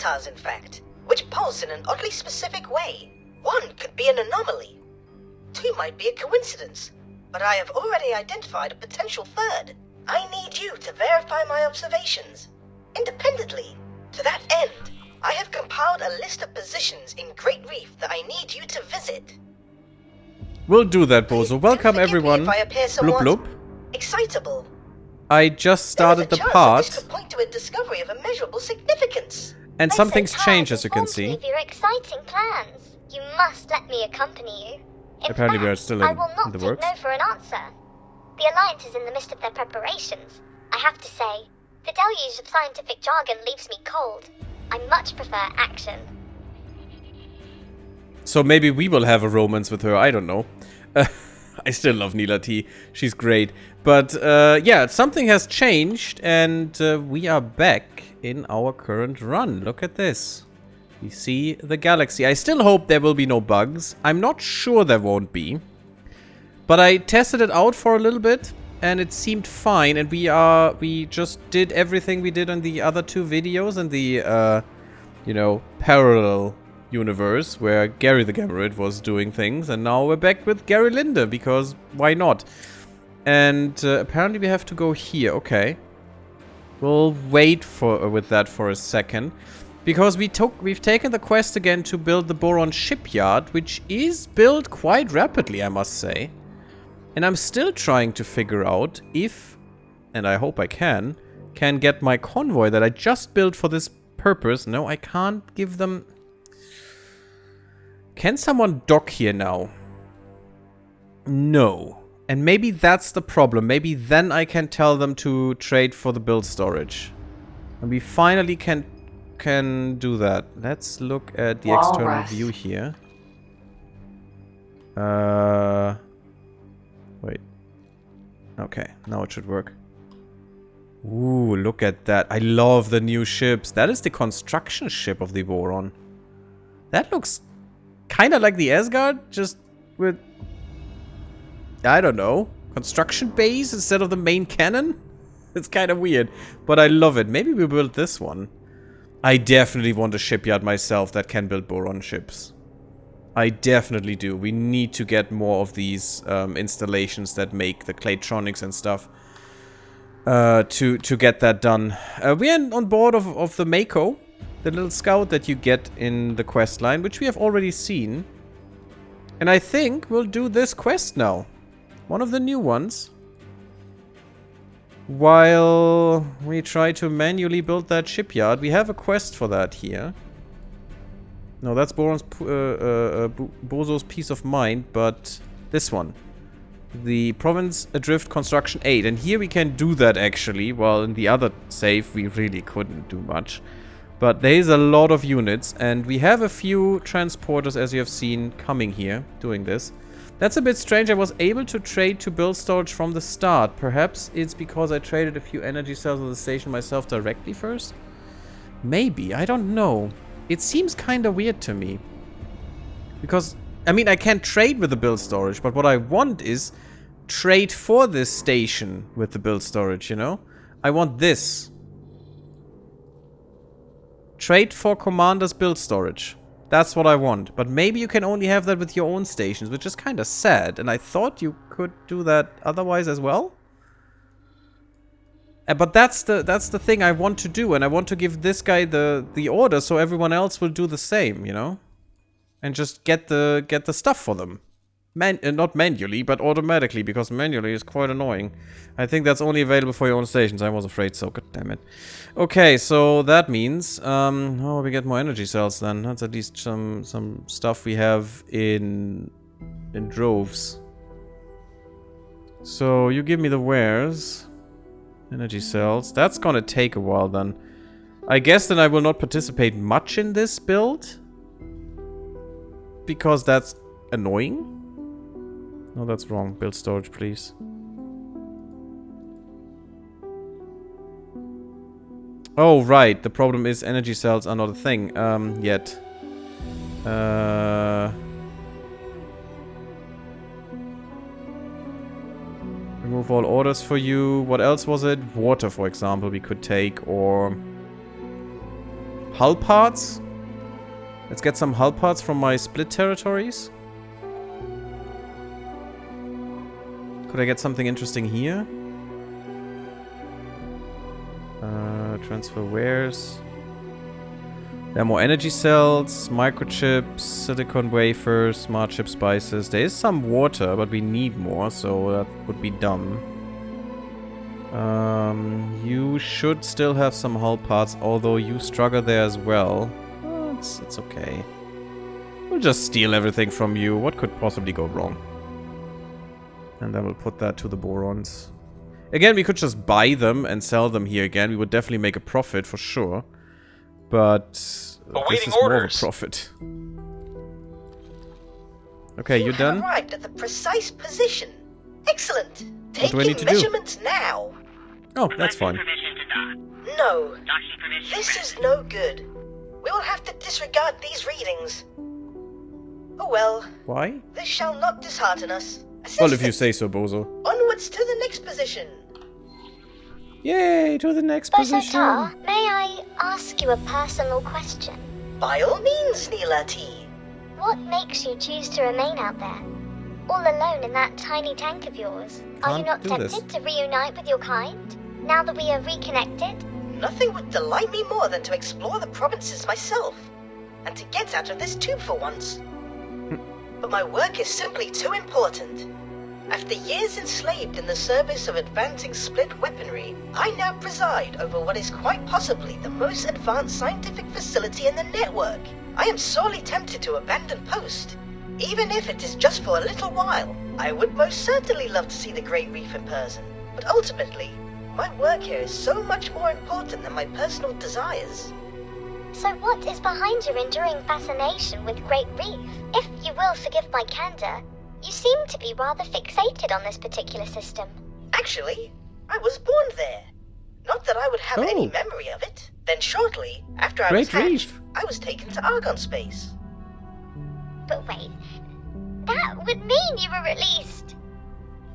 avatars, in fact, which pulse in an oddly specific way. One could be an anomaly. Two might be a coincidence, but I have already identified a potential third. I need you to verify my observations, independently. To that end, I have compiled a list of positions in Great Reef that I need you to visit. We'll do that, Bozo. Welcome, everyone. Bloop bloop. Excitable. I just started the part. This could point to a discovery of immeasurable significance. And some things change, as you can see. Of your exciting plans. You must let me accompany you. Apparently we are still I will not in the take works. no for an answer. The Alliance is in the midst of their preparations. I have to say, the deluge of scientific jargon leaves me cold. I much prefer action. So maybe we will have a romance with her, I don't know. I still love Neela T. She's great. But yeah, something has changed and we are back in our current run. Look at this. We see the galaxy. I still hope there will be no bugs. I'm not sure there won't be. But I tested it out for a little bit and it seemed fine. And we just did everything we did on the other two videos in the, you know, parallel universe where GaryTheGammarid was doing things. And now we're back with Gary Linde because why not? And apparently we have to go here. Okay. We'll wait with that for a second. Because we've taken the quest again to build the Boron shipyard, which is built quite rapidly, I must say. And I'm still trying to figure out if, and I hope I can get my convoy that I just built for this purpose. No, I can't give them... Can someone dock here now? No. And maybe that's the problem. Maybe then I can tell them to trade for the build storage. And we finally can do that. Let's look at the external view here. Wait. Okay, now it should work. Ooh, look at that. I love the new ships. That is the construction ship of the Boron. That looks kind of like the Asgard, just with, I don't know, construction base instead of the main cannon. It's kind of weird, but I love it. Maybe we build this one. I definitely want a shipyard myself that can build Boron ships. I definitely do. We need to get more of these installations that make the Claytronics and stuff to get that done. We're on board of the Mako, the little scout that you get in the quest line, which we have already seen. And I think we'll do this quest now. One of the new ones. While we try to manually build that shipyard, we have a quest for that here. No, that's Bozo's Peace of Mind, but this one. The Province Adrift Construction 8. And here we can do that actually, while in the other save we really couldn't do much. But there is a lot of units, and we have a few transporters, as you have seen, coming here, doing this. That's a bit strange. I was able to trade to build storage from the start. Perhaps it's because I traded a few energy cells on the station myself directly first? Maybe. I don't know. It seems kind of weird to me. Because, I mean, I can't trade with the build storage, but what I want is trade for this station with the build storage, you know? I want this. Trade for commander's build storage. That's what I want. But maybe you can only have that with your own stations, which is kind of sad. And I thought you could do that otherwise as well. But that's the thing I want to do. And I want to give this guy the order so everyone else will do the same, you know? And just get the stuff for them. Not manually, but automatically, because manually is quite annoying. I think that's only available for your own stations. I was afraid so. God damn it. Okay, so that means oh, we get more energy cells then. That's at least some stuff we have in droves. So you give me the wares, energy cells. That's gonna take a while then. I guess then I will not participate much in this build because that's annoying. No, that's wrong. Build storage, please. Oh, right. The problem is energy cells are not a thing yet. Remove all orders for you. What else was it? Water, for example, we could take, or... Hull parts. Let's get some hull parts from my split territories. Could I get something interesting here? Transfer wares. There are more energy cells, microchips, silicon wafers, smart chip spices. There is some water, but we need more, so that would be dumb. You should still have some hull parts, although you struggle there as well. It's okay. We'll just steal everything from you. What could possibly go wrong? And then we'll put that to the borons. Again, we could just buy them and sell them here again. We would definitely make a profit for sure. But this is more of a profit. Okay, you done? Arrived at the precise position. Excellent. What do I need to do? Measurements now. Oh, that's fine. No, this is no good. We will have to disregard these readings. Oh well. Why? This shall not dishearten us. Well, if you say so, Bozo. Onwards to the next position. Yay, to the next position. Bozo, may I ask you a personal question? By all means, Neela T. What makes you choose to remain out there? All alone in that tiny tank of yours? Are you not tempted to reunite with your kind? Now that we are reconnected? Nothing would delight me more than to explore the provinces myself. And to get out of this tube for once. But my work is simply too important. After years enslaved in the service of advancing split weaponry, I now preside over what is quite possibly the most advanced scientific facility in the network. I am sorely tempted to abandon post, even if it is just for a little while. I would most certainly love to see the Great Reef in person, but ultimately, my work here is so much more important than my personal desires. So what is behind your enduring fascination with Great Reef? If you will forgive my candor, you seem to be rather fixated on this particular system. Actually, I was born there. Not that I would have any memory of it. Then shortly, after I was hatched, I was taken to Argon space. But wait, that would mean you were released.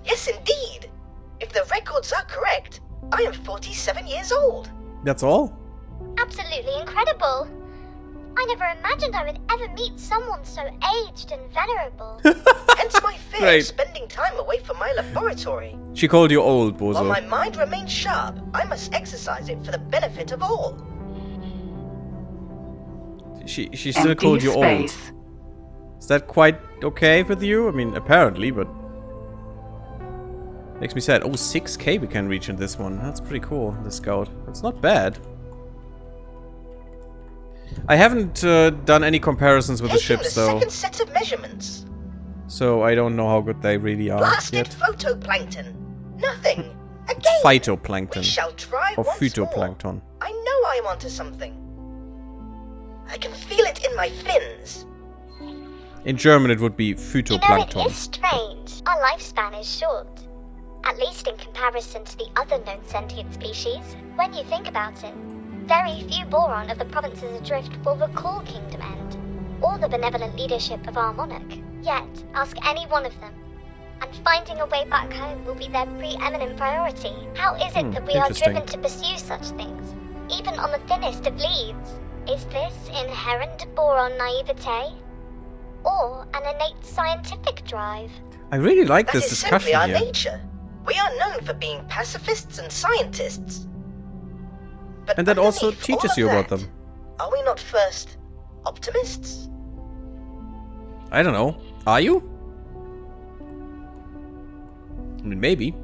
Yes, indeed. If the records are correct, I am 47 years old. That's all? Absolutely incredible. I never imagined I would ever meet someone so aged and venerable. Hence my fear of spending time away from my laboratory. She called you old, Bozo. While my mind remains sharp, I must exercise it for the benefit of all. She still called you old. Is that quite okay with you? I mean, apparently, but... Makes me sad. Oh, 6k we can reach in this one. That's pretty cool, the scout. That's not bad. I haven't done any comparisons with the ships, though. Second set of measurements. So I don't know how good they really are Blasted yet. photoplankton. Nothing. Again. It's phytoplankton. We shall try or once phytoplankton. More. I know I am onto something. I can feel it in my fins. In German it would be phytoplankton. You know, it is strange. Our lifespan is short. At least in comparison to the other known sentient species. When you think about it, very few boron of the provinces adrift will recall KingdomEnd, or the benevolent leadership of our monarch. Yet, ask any one of them, and finding a way back home will be their preeminent priority. How is it that we are driven to pursue such things, even on the thinnest of leads? Is this inherent boron naivete, or an innate scientific drive? I really like this discussion here. That is simply our nature. We are known for being pacifists and scientists. But and that also teaches you about them. Are we not first optimists? I don't know. Are you? I mean, maybe.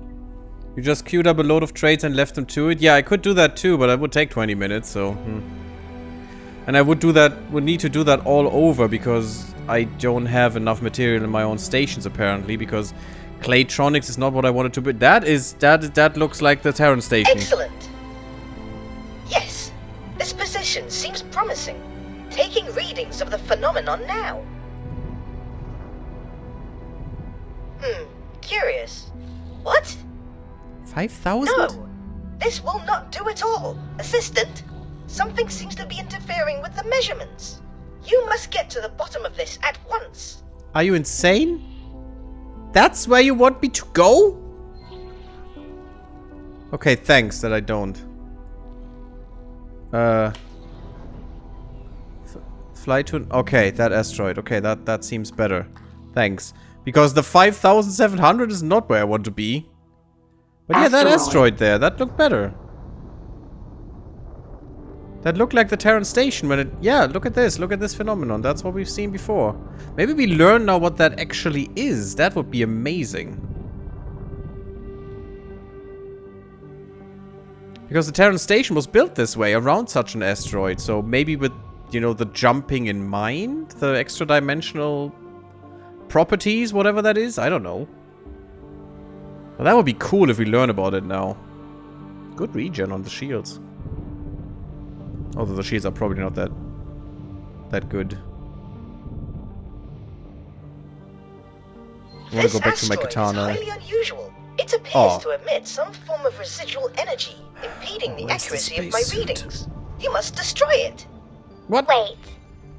You just queued up a load of trades and left them to it. Yeah, I could do that too, but that would take 20 minutes, so... And I would need to do that all over because I don't have enough material in my own stations, apparently, because Claytronics is not what I wanted to be. That looks like the Terran station. Excellent. Yes, this position seems promising. Taking readings of the phenomenon now. Curious. What? 5,000? No, this will not do at all. Assistant, something seems to be interfering with the measurements. You must get to the bottom of this at once. Are you insane? That's where you want me to go? Okay, thanks that I don't. Fly to... Okay, that asteroid. Okay, that seems better. Thanks. Because the 5,700 is not where I want to be. But yeah, that asteroid there, that looked better. That looked like the Terran station when it... Yeah, look at this. Look at this phenomenon. That's what we've seen before. Maybe we learn now what that actually is. That would be amazing. Because the Terran station was built this way, around such an asteroid. So maybe with, you know, the jumping in mind? The extra-dimensional properties, whatever that is? I don't know. Well, that would be cool if we learn about it now. Good regen on the shields. Although the shields are probably not that good. I want to go back to my katana. This asteroid is highly unusual. It appears to emit some form of residual energy, impeding the accuracy of my readings. You must destroy it. What? Wait.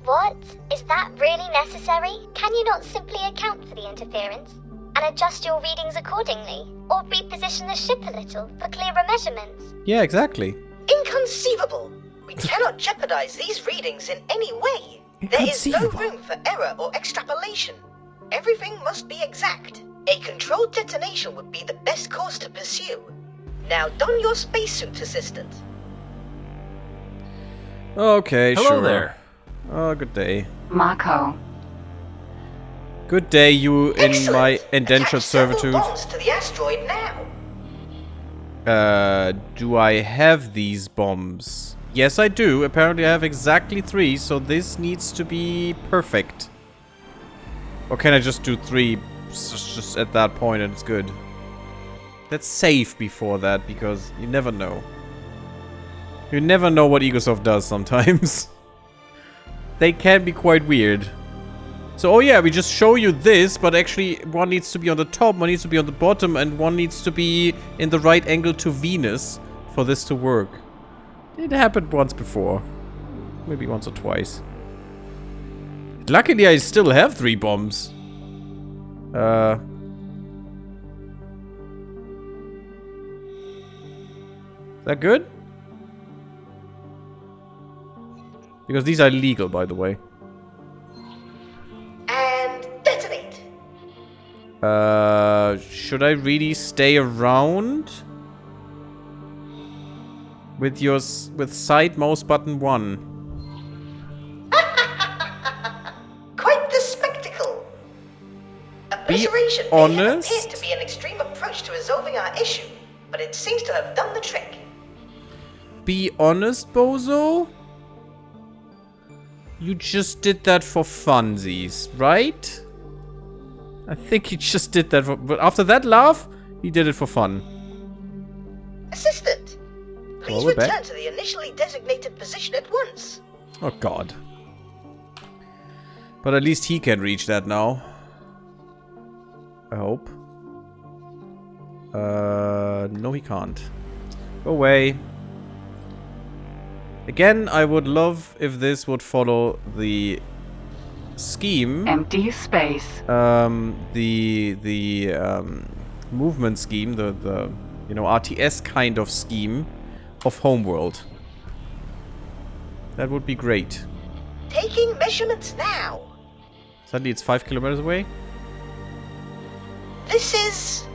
What? Is that really necessary? Can you not simply account for the interference and adjust your readings accordingly? Or reposition the ship a little for clearer measurements? Yeah, exactly. Inconceivable. We cannot jeopardize these readings in any way. There is no room for error or extrapolation. Everything must be exact. A controlled detonation would be the best course to pursue. Now don your spacesuit, assistant. Okay, Hello sure. there. Oh, good day. Mako. Good day, you in Excellent. my indentured Attach several servitude. bombs to the asteroid now. Do I have these bombs? Yes, I do. Apparently I have exactly 3, so this needs to be perfect. Or can I just do 3 just at that point and it's good? Let's save before that, because you never know. You never know what Egosoft does sometimes. They can be quite weird. So, oh yeah, we just show you this, but actually one needs to be on the top, one needs to be on the bottom, and one needs to be in the right angle to Venus for this to work. It happened once before. Maybe once or twice. Luckily, I still have 3 bombs. Is that good? Because these are illegal, by the way. And detonate. Should I really stay around? With side mouse button 1. Quite the spectacle. Obliteration may have honest. appeared to be an extreme approach to resolving our issue, but it seems to have done the trick. Be honest, Bozo? You just did that for funsies, right? I think he just did that for... But after that laugh, he did it for fun. Assistant, please Well, we're return back. to the initially designated position at once. Oh, God. But at least he can reach that now. I hope. No, he can't. Go away. Again, I would love if this would follow the scheme. Empty space. The movement scheme, the you know, RTS kind of scheme of Homeworld. That would be great. Taking measurements now. Suddenly it's 5 kilometers away. This is...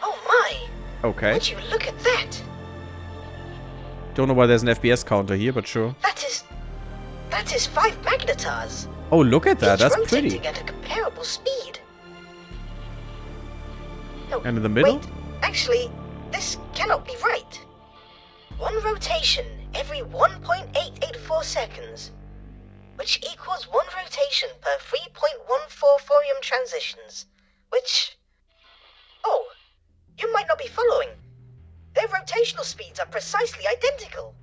Oh my! Okay. Would you look at that? Don't know why there's an FPS counter here, but sure. That is 5 magnetars. Oh, look at that. Each That's rotating pretty. at a comparable speed. No, And in the middle? Wait, actually, this cannot be right. 1 rotation every 1.884 seconds, which equals 1 rotation per 3.14 thorium transitions, which... Oh, you might not be following. Their rotational speeds are precisely identical.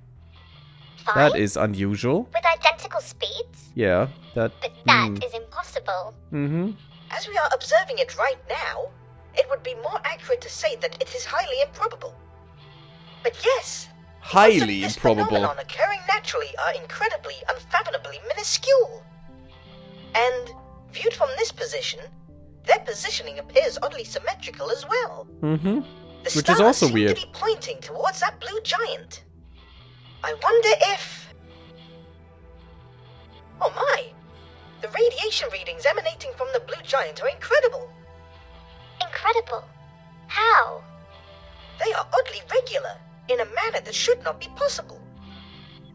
Fine. That is unusual. With identical speeds? Yeah, that... But that is impossible. Mm-hmm. As we are observing it right now, it would be more accurate to say that it is highly improbable. But yes, the odds of Highly this improbable. phenomenon occurring naturally are incredibly, unfathomably minuscule. And, viewed from this position, their positioning appears oddly symmetrical as well. Mm-hmm. The Which is stars also seem weird. to be pointing towards that blue giant. I wonder if... radiation readings emanating from the blue giant are incredible. Incredible. How? They are oddly regular, in a manner that should not be possible.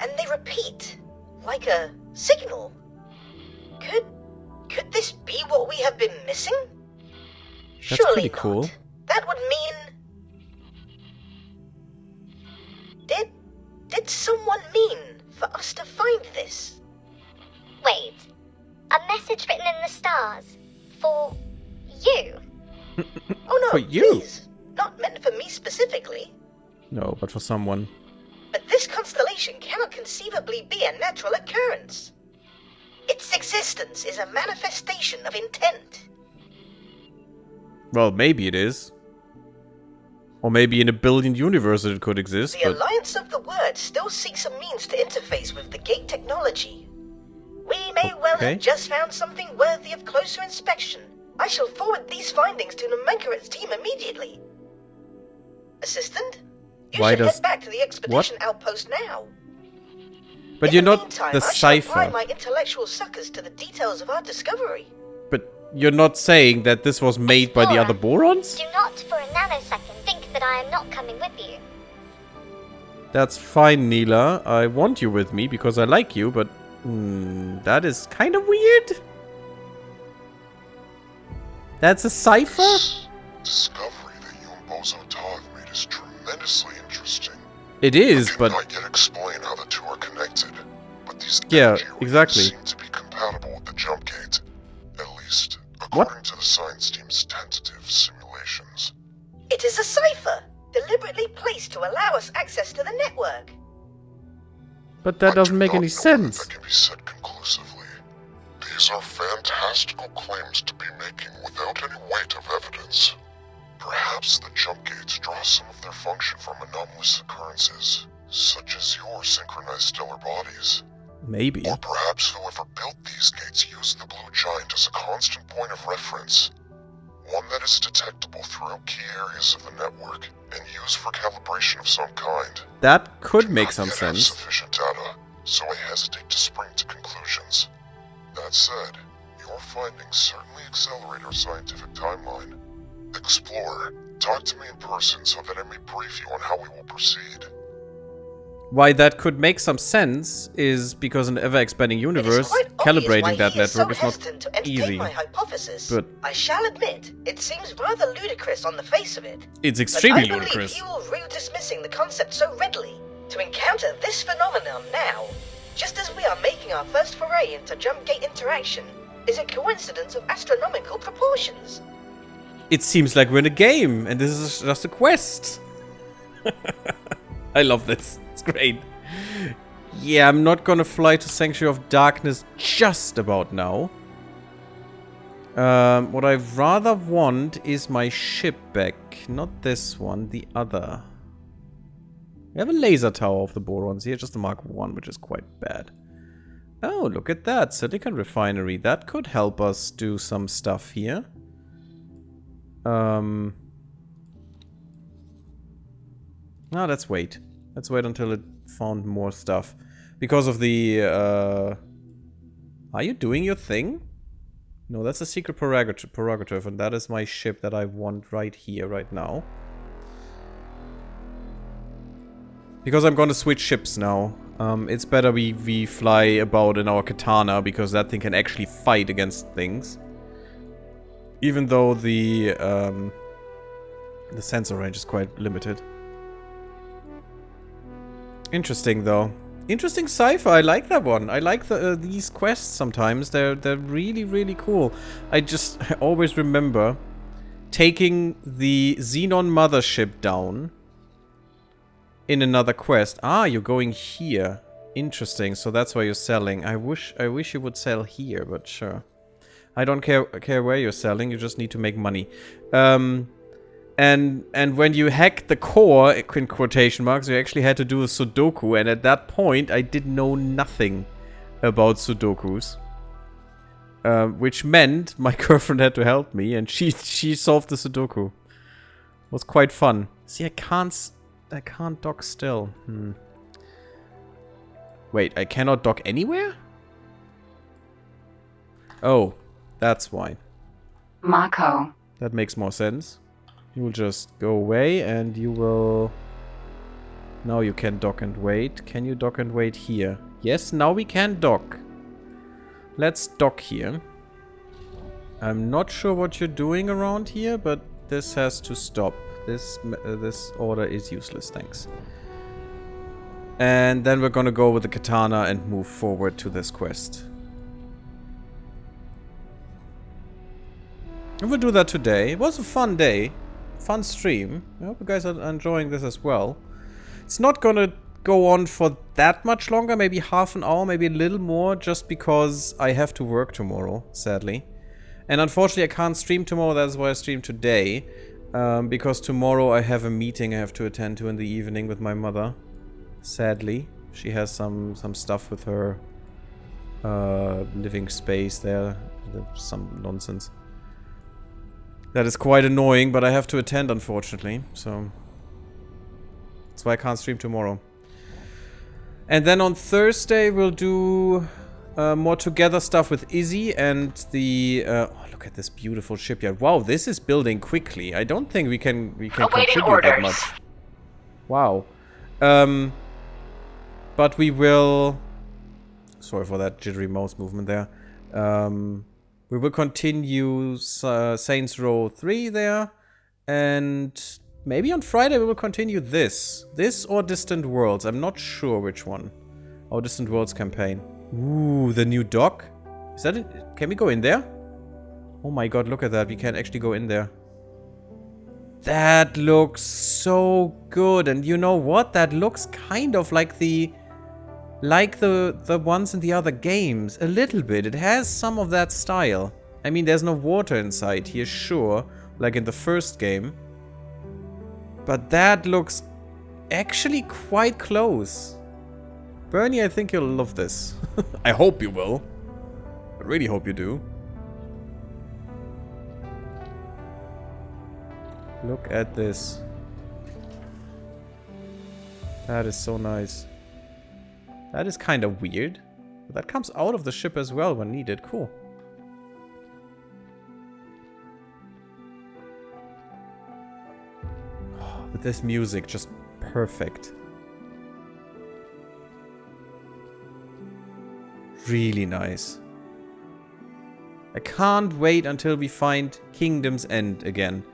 And they repeat, like a signal. Could this be what we have been missing? That's Surely pretty cool. not. That would mean... Did someone mean for us to find this? Wait. A message written in the stars. For you? Oh no, For you? please. Not meant for me specifically. No, but for someone. But this constellation cannot conceivably be a natural occurrence. Its existence is a manifestation of intent. Well, maybe it is. Or maybe in a billion universes it could exist, The but... Alliance of the Word still seeks a means to interface with the gate technology. We may well Okay. have just found something worthy of closer inspection. I shall forward these findings to Nomenclarit's team immediately. Assistant? You Why should does- head back to the expedition outpost now. But In you're the not meantime, the I shall apply cipher. my intellectual suckers to the details of our discovery. But you're not saying that this was made by the other Borons? Do not for a nanosecond think that I am not coming with you. That's fine, Neela. I want you with me because I like you, but... that is kind of weird. That's a cipher? This discovery that you and Bozo Tav made is tremendously interesting. It is, I but... cannot yet explain how the two are connected, but these Yeah, energy readings exactly. seem to be compatible with the jump gate. At least, according to the science team's tentative simulations. It is a cipher, deliberately placed to allow us access to the network. But that I doesn't do make not any know sense. That can be said conclusively. These are fantastical claims to be making without any weight of evidence. Perhaps the jump gates draw some of their function from anomalous occurrences, such as your synchronized stellar bodies. Maybe. Or perhaps whoever built these gates used the blue giant as a constant point of reference. One that is detectable throughout key areas of the network, and used for calibration of some kind. That could Do make not some yet have sense. sufficient data, so I hesitate to spring to conclusions. That said, your findings certainly accelerate our scientific timeline. Explorer, talk to me in person so that I may brief you on how we will proceed. Why that could make some sense is because in an ever-expanding It is universe, quite obvious why calibrating that he is so network is not hesitant to entertain easy. my hypothesis. But I shall admit, it seems rather ludicrous on the face of it. it's extremely but I ludicrous. believe you will rue dismissing the concept so readily. To encounter this phenomenon now, just as we are making our first foray into jump gate interaction, is a coincidence of astronomical proportions. It seems like we're in a game, and this is just a quest. I love this. It's great. Yeah, I'm not gonna fly to Sanctuary of Darkness just about now. What I rather want is my ship back. Not this one, the other. We have a laser tower of the Borons here, just a Mark 1, which is quite bad. Oh, look at that. Silicon refinery. That could help us do some stuff here. No, let's wait. Let's wait until it found more stuff. Because of the, Are you doing your thing? No, that's a secret prerogative, and that is my ship that I want right here, right now. Because I'm gonna switch ships now. It's better we fly about in our katana, because that thing can actually fight against things. Even though the sensor range is quite limited. Interesting, though. Interesting cipher. I like that one. I like these quests sometimes. They're really, really cool. I always remember taking the Xenon mothership down in another quest. Ah, you're going here. Interesting. So that's why you're selling. I wish you would sell here, but sure. I don't care where you're selling. You just need to make money. And when you hacked the core, in quotation marks, you actually had to do a Sudoku. And at that point, I did know nothing about Sudokus. Which meant my girlfriend had to help me, and she solved the Sudoku. It was quite fun. See, I can't dock still. Wait, I cannot dock anywhere? Oh, that's why. Mako. That makes more sense. You will just go away and you will... Now you can dock and wait. Can you dock and wait here? Yes, now we can dock. Let's dock here. I'm not sure what you're doing around here, but this has to stop. This order is useless, thanks. And then we're gonna go with the katana and move forward to this quest. And we'll do that today. It was a fun day. Fun stream. I hope you guys are enjoying this as well. It's not gonna go on for that much longer. Maybe half an hour, maybe a little more. Just because I have to work tomorrow, sadly. And unfortunately I can't stream tomorrow. That's why I stream today. Because tomorrow I have a meeting I have to attend to in the evening with my mother. Sadly. She has some stuff with her living space there. Some nonsense. That is quite annoying, but I have to attend, unfortunately. So that's why I can't stream tomorrow. And then on Thursday we'll do more together stuff with Izzy and the... oh, look at this beautiful shipyard. Wow, this is building quickly. I don't think we can contribute that much. Wow. But we will... Sorry for that jittery mouse movement there. We will continue Saints Row 3 there. And maybe on Friday we will continue this. This or Distant Worlds. I'm not sure which one. Oh, Distant Worlds campaign. Ooh, the new dock? Is that it? Can we go in there? Oh my god, look at that. We can actually go in there. That looks so good. And you know what? That looks kind of like the ones in the other games. A little bit. It has some of that style. I mean, there's no water inside here, sure. Like in the first game. But that looks actually quite close. Bernie, I think you'll love this. I hope you will. I really hope you do. Look at this. That is so nice. That is kind of weird. But that comes out of the ship as well when needed. Cool. With this music, just perfect. Really nice. I can't wait until we find Kingdom's End again.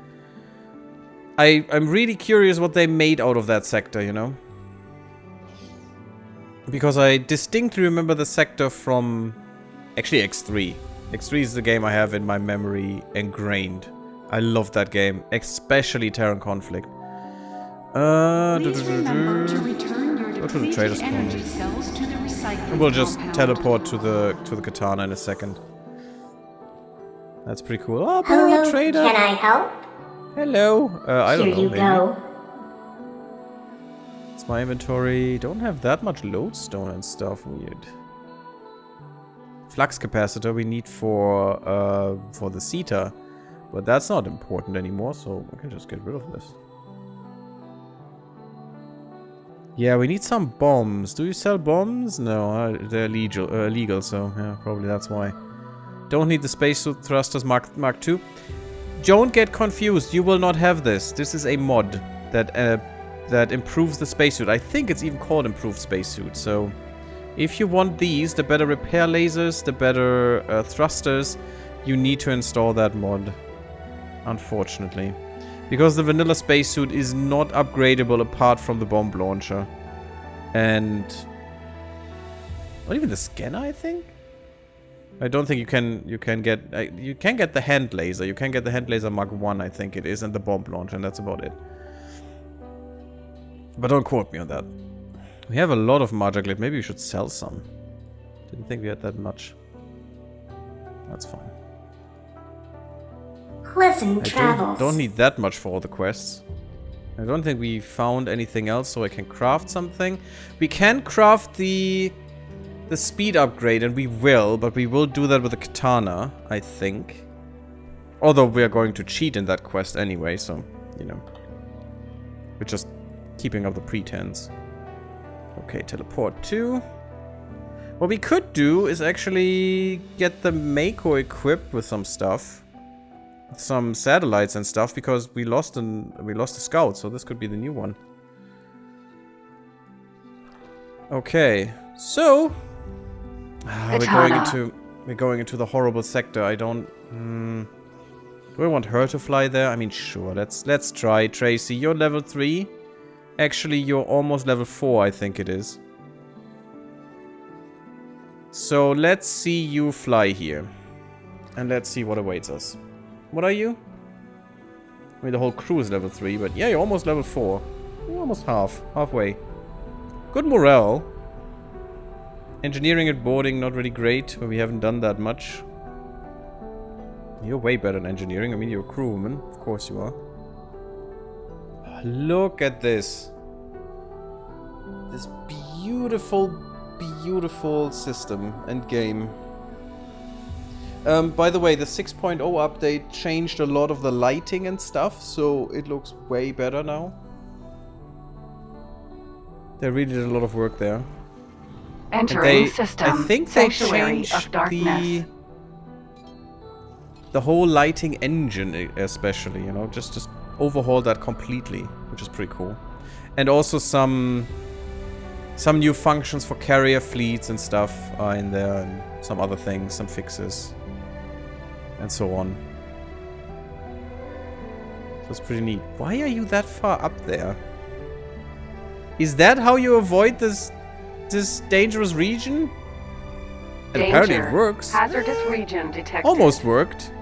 I'm really curious what they made out of that sector, you know? Because I distinctly remember the sector from... Actually, X3. X3 is the game I have in my memory ingrained. I love that game. Especially Terran Conflict. Please remember to return your Go to the trader's energy cells to the recycling and we'll just compound. teleport to the katana in a second. That's pretty cool. Oh, Hello, Barrel Trader! can I help? Hello! I don't Here know, you maybe. go. It's my inventory. Don't have that much lodestone and stuff. Weird. Flux capacitor we need for the Ceeta. But that's not important anymore, so we can just get rid of this. Yeah, we need some bombs. Do you sell bombs? No, they're illegal, so yeah, probably that's why. Don't need the spacesuit thrusters Mark II. Don't get confused. You will not have this. This is a mod that improves the spacesuit. I think it's even called improved spacesuit. So, if you want these, the better repair lasers, the better thrusters, you need to install that mod. Unfortunately. Because the vanilla spacesuit is not upgradable apart from the bomb launcher. And... not even the scanner, I think? I don't think you can get... you can get the hand laser. You can get the hand laser Mark 1, I think it is, and the bomb launcher, and that's about it. But don't quote me on that. We have a lot of Marjaglit. Maybe we should sell some. Didn't think we had that much. That's fine. Pleasant I travels. don't need that much for all the quests. I don't think we found anything else, so I can craft something. We can craft the speed upgrade, and we will, but we will do that with a katana, I think. Although we are going to cheat in that quest anyway, so, you know. We're just keeping up the pretense. Okay, teleport 2. What we could do is actually get the Mako equipped with some stuff. Some satellites and stuff, because we lost a scout, so this could be the new one. Okay, so we're going into the horrible sector. I don't. Do I want her to fly there? I mean, sure. Let's try. Tracy, you're level 3. Actually, you're almost level 4. I think it is. So let's see you fly here, and let's see what awaits us. What are you? I mean, the whole crew is level 3, but yeah, you're almost level 4. You're almost halfway. Good morale. Engineering and boarding, not really great, but we haven't done that much. You're way better than engineering. I mean, you're a crewman. Of course you are. Look at this. This beautiful, beautiful system and game. By the way, the 6.0 update changed a lot of the lighting and stuff, so it looks way better now. They really did a lot of work there. Entering system. I think they changed the whole lighting engine, especially, you know, just overhauled that completely, which is pretty cool. And also some new functions for carrier fleets and stuff are in there, and some other things, some fixes. And so on. So it's pretty neat. Why are you that far up there? Is that how you avoid this dangerous region? And apparently it works. Hazardous region detected. Almost worked.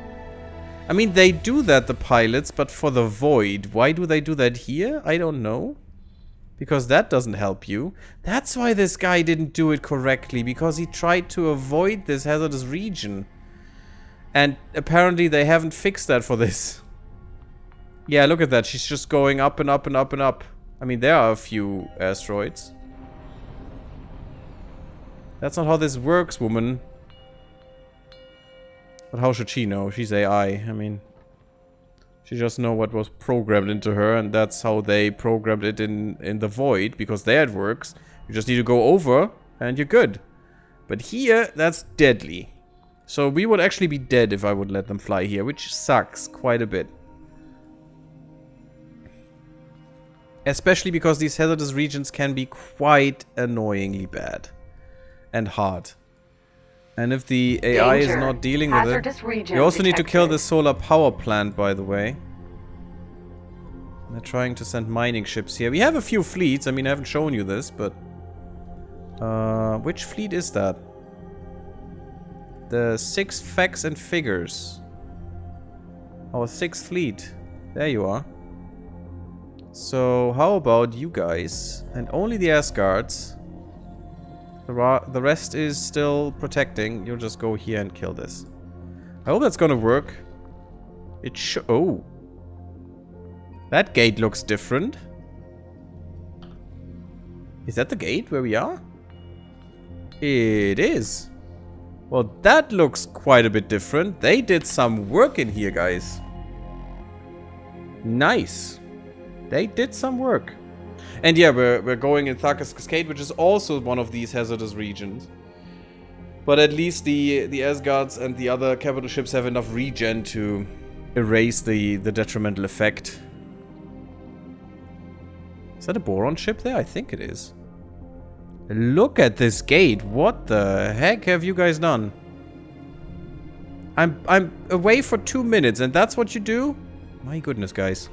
I mean, they do that, the pilots, but for the void. Why do they do that here? I don't know. Because that doesn't help you. That's why this guy didn't do it correctly, because he tried to avoid this hazardous region. And apparently they haven't fixed that for this. Yeah, look at that. She's just going up and up and up and up. I mean, there are a few asteroids. That's not how this works, woman. But how should she know? She's AI. I mean, she just know what was programmed into her, and that's how they programmed it in the void, because there it works. You just need to go over, and you're good. But here, that's deadly. So we would actually be dead if I would let them fly here, which sucks quite a bit. Especially because these hazardous regions can be quite annoyingly bad. And hard. And if the AI is not dealing with it... We also need to kill the solar power plant, by the way. They're trying to send mining ships here. We have a few fleets. I mean, I haven't shown you this, but... which fleet is that? The 6 facts and figures. Our 6th fleet. There you are. So, how about you guys? And only the Asgards. The rest is still protecting. You'll just go here and kill this. I hope that's gonna work. It should... Oh. That gate looks different. Is that the gate where we are? It is. Well, that looks quite a bit different. They did some work in here, guys. Nice. They did some work. And yeah, we're going in Tharkas Cascade, which is also one of these hazardous regions. But at least the Asgards and the other capital ships have enough regen to erase the detrimental effect. Is that a boron ship there? I think it is. Look at this gate. What the heck have you guys done? I'm away for 2 minutes and that's what you do? My goodness, guys.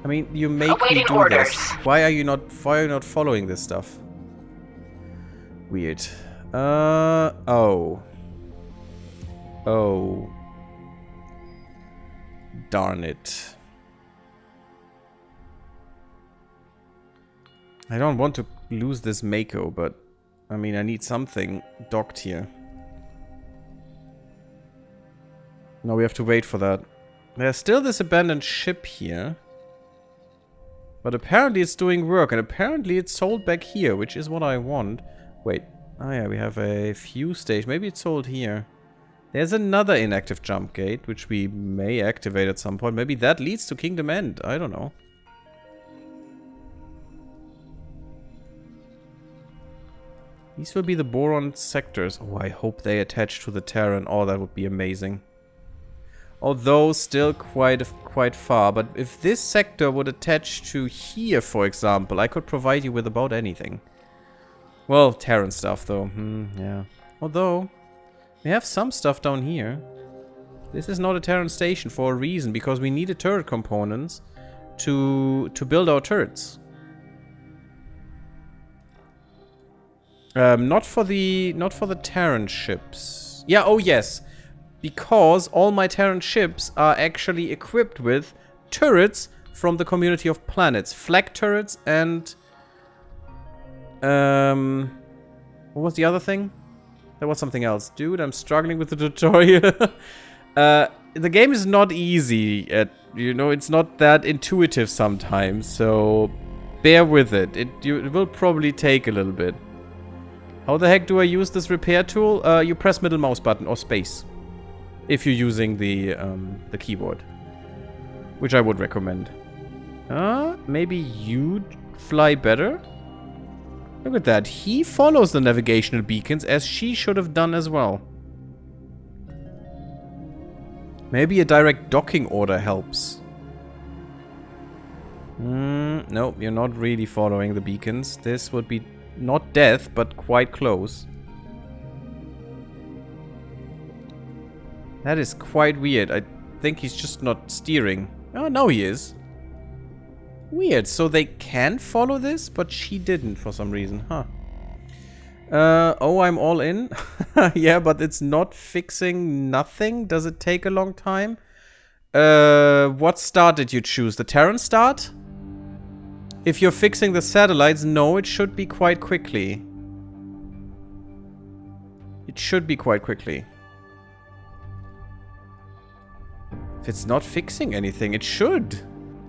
I mean, you make me do this. Why are you not following this stuff? Weird. Oh. Oh. Darn it. I don't want to lose this Mako, but I mean, I need something docked here. No, we have to wait for that. There's still this abandoned ship here. But apparently it's doing work, and apparently it's sold back here, which is what I want. Wait. Oh yeah, we have a few stations. Maybe it's sold here. There's another inactive jump gate, which we may activate at some point. Maybe that leads to KingdomEnd. I don't know. These will be the boron sectors. Oh, I hope they attach to the Terran. Oh, that would be amazing. Although still quite far. But if this sector would attach to here, for example, I could provide you with about anything. Well, Terran stuff, though. Yeah. Although, we have some stuff down here. This is not a Terran station for a reason, because we needed turret components to build our turrets. Not for the Terran ships. Yeah, oh yes. Because all my Terran ships are actually equipped with turrets from the community of planets. Flag turrets and... what was the other thing? There was something else. Dude, I'm struggling with the tutorial. The game is not easy. You know, it's not that intuitive sometimes. So, bear with it. It will probably take a little bit. How the heck do I use this repair tool? You press middle mouse button or space. If you're using the keyboard. Which I would recommend. Maybe you'd fly better? Look at that. He follows the navigational beacons as she should have done as well. Maybe a direct docking order helps. Nope, you're not really following the beacons. This would be not death, but quite close. That is quite weird. I think he's just not steering. Oh, now he is. Weird. So they can follow this, but she didn't for some reason. Huh. Oh, I'm all in. Yeah, but it's not fixing nothing. Does it take a long time? What start did you choose? The Terran start? If you're fixing the satellites, no, it should be quite quickly. It should be quite quickly. If it's not fixing anything, it should.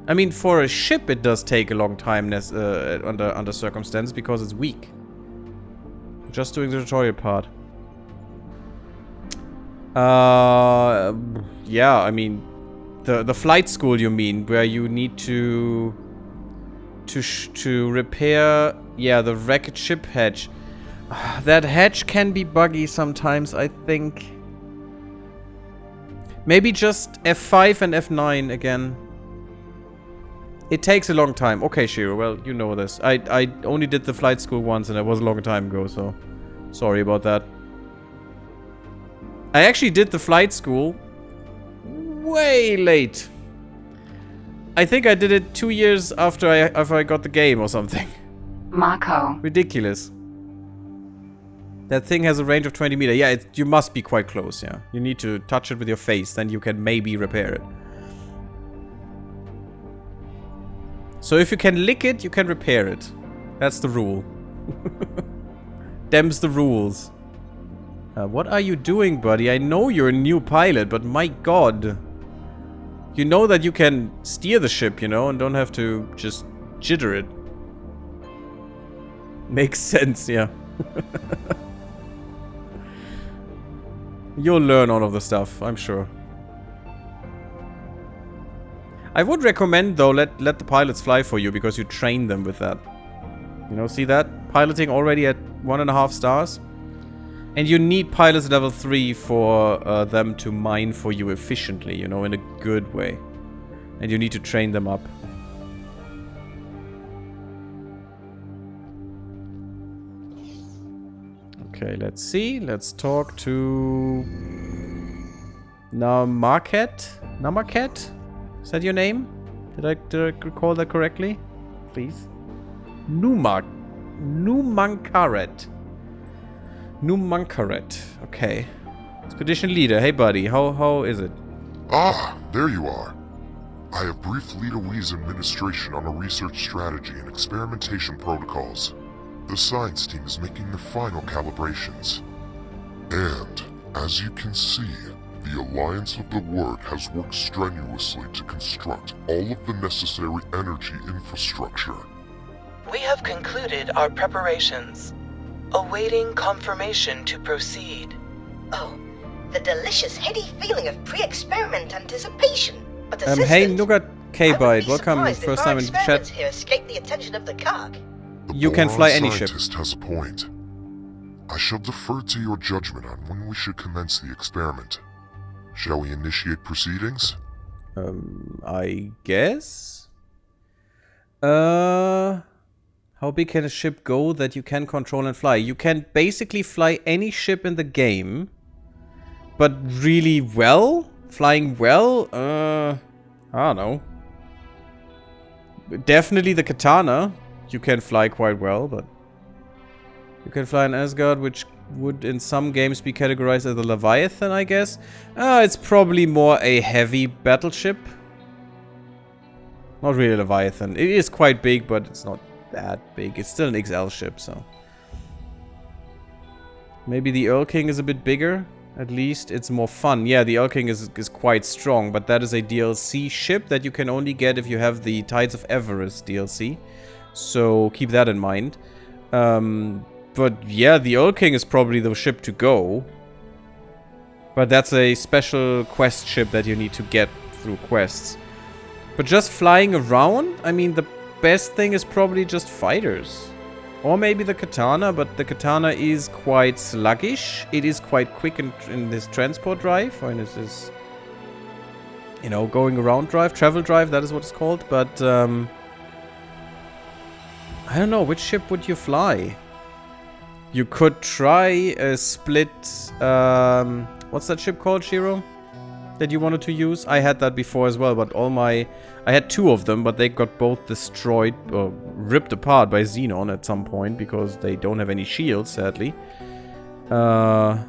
I mean, for a ship, it does take a long time under circumstances because it's weak. Just doing the tutorial part. Yeah, I mean, the flight school, you mean, where you need to repair, yeah, the wrecked ship hatch. That hatch can be buggy sometimes, I think. Maybe just F5 and F9 again. It takes a long time. Okay, Shiro, well, you know this. I only did the flight school once and it was a long time ago, so sorry about that. I actually did the flight school way late. I think I did it 2 years after I got the game or something. Mako. Ridiculous. That thing has a range of 20 meters. Yeah, you must be quite close, yeah. You need to touch it with your face, then you can maybe repair it. So if you can lick it, you can repair it. That's the rule. Them's the rules. What are you doing, buddy? I know you're a new pilot, but my god. You know that you can steer the ship, you know, and don't have to just jitter it. Makes sense, yeah. You'll learn all of the stuff, I'm sure. I would recommend, though, let the pilots fly for you, because you train them with that. You know, see that? Piloting already at 1.5 stars. And you need pilots level 3 for them to mine for you efficiently, you know, in a good way. And you need to train them up. Okay, let's see. Let's talk to... Namarket? Is that your name? Did I recall that correctly? Please. Numankaret. Okay. Expedition leader. Hey, buddy. How is it? Ah, there you are. I have briefed Leader Wee's administration on a research strategy and experimentation protocols. The science team is making the final calibrations. And, as you can see, the Alliance of the Word has worked strenuously to construct all of the necessary energy infrastructure. We have concluded our preparations, awaiting confirmation to proceed. Oh, the delicious heady feeling of pre-experiment anticipation. But hey, Nougat K-Byte, welcome first time in the chat. Here escape the attention of the COG. You can fly any ship. The scientist has a point. I shall defer to your judgment on when we should commence the experiment. Shall we initiate proceedings? I guess? How big can a ship go that you can control and fly? You can basically fly any ship in the game. But really well? Flying well? I don't know. Definitely the Katana. You can fly quite well, but... You can fly an Asgard, which would in some games be categorized as a Leviathan, I guess. It's probably more a heavy battleship. Not really a Leviathan. It is quite big, but it's not that big. It's still an XL ship, so... Maybe the Earl King is a bit bigger. At least it's more fun. Yeah, the Earl King is quite strong, but that is a DLC ship that you can only get if you have the Tides of Everest DLC. So keep that in mind. But yeah, the Earl King is probably the ship to go. But that's a special quest ship that you need to get through quests. But just flying around, I mean, the best thing is probably just fighters. Or maybe the Katana, but the Katana is quite sluggish. It is quite quick in this transport drive, or in this, you know, going around drive, travel drive, that is what it's called. But, I don't know, which ship would you fly? You could try a split, what's that ship called, Shiro? That you wanted to use? I had that before as well, but I had 2 of them, but they got both destroyed or ripped apart by Xenon at some point because they don't have any shields, sadly. And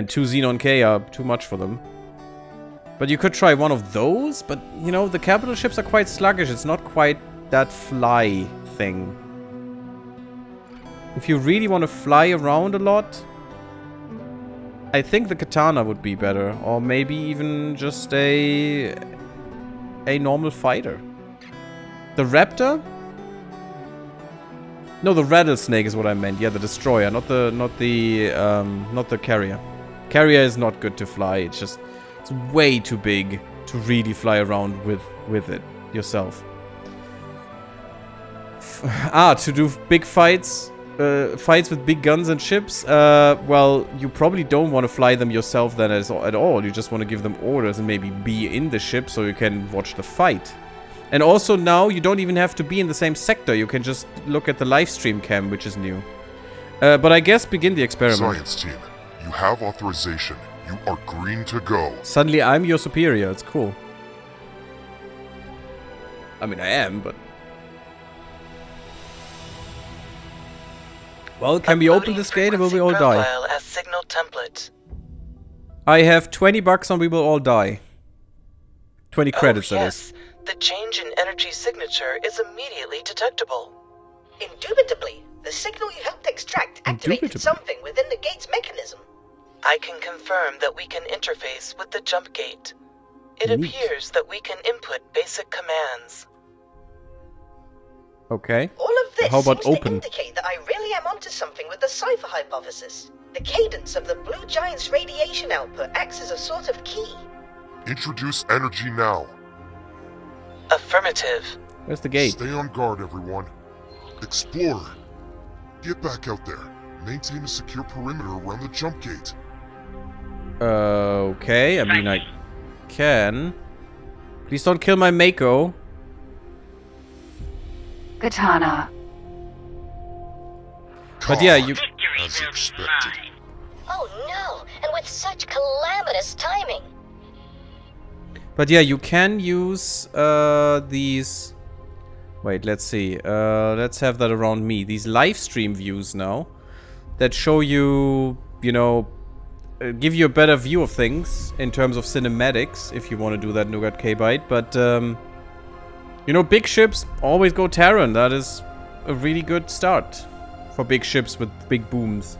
2 Xenon K are too much for them. But you could try one of those, but, you know, the capital ships are quite sluggish. It's not quite that fly thing. If you really want to fly around a lot, I think the Katana would be better. Or maybe even just a normal fighter. The Raptor? No, the Rattlesnake is what I meant. Yeah, the Destroyer, not the Carrier. Carrier is not good to fly. It's way too big to really fly around with it yourself. To do big fights. Fights with big guns and ships, well, you probably don't want to fly them yourself then at all. You just want to give them orders and maybe be in the ship so you can watch the fight. And also now you don't even have to be in the same sector. You can just look at the live stream cam, which is new. But I guess begin the experiment. Science team, you have authorization. You are green to go. Suddenly I'm your superior. It's cool. I mean, I am, but... Well, can we open this gate or will we all die? As signal template. I have 20 bucks and we will all die. 20 credits, that is. The change in energy signature is immediately detectable. Indubitably, the signal you helped extract activated something within the gate's mechanism. I can confirm that we can interface with the jump gate. It appears that we can input basic commands. Okay. All of this how about seems open? To indicate that I really am onto something with the cipher hypothesis. The cadence of the blue giant's radiation output acts as a sort of key. Introduce energy now. Affirmative. Where's the gate? Stay on guard, everyone. Explorer, get back out there. Maintain a secure perimeter around the jump gate. Okay. I mean, I can. Please don't kill my Mako. Katana. But yeah, you... As expected. Oh no, and with such calamitous timing. But yeah, you can use these... Wait, let's see. Let's have that around me. These live stream views now that show you, you know, give you a better view of things in terms of cinematics, if you want to do that, Nougat K-Byte. But, you know, big ships always go Terran. That is a really good start for big ships with big booms.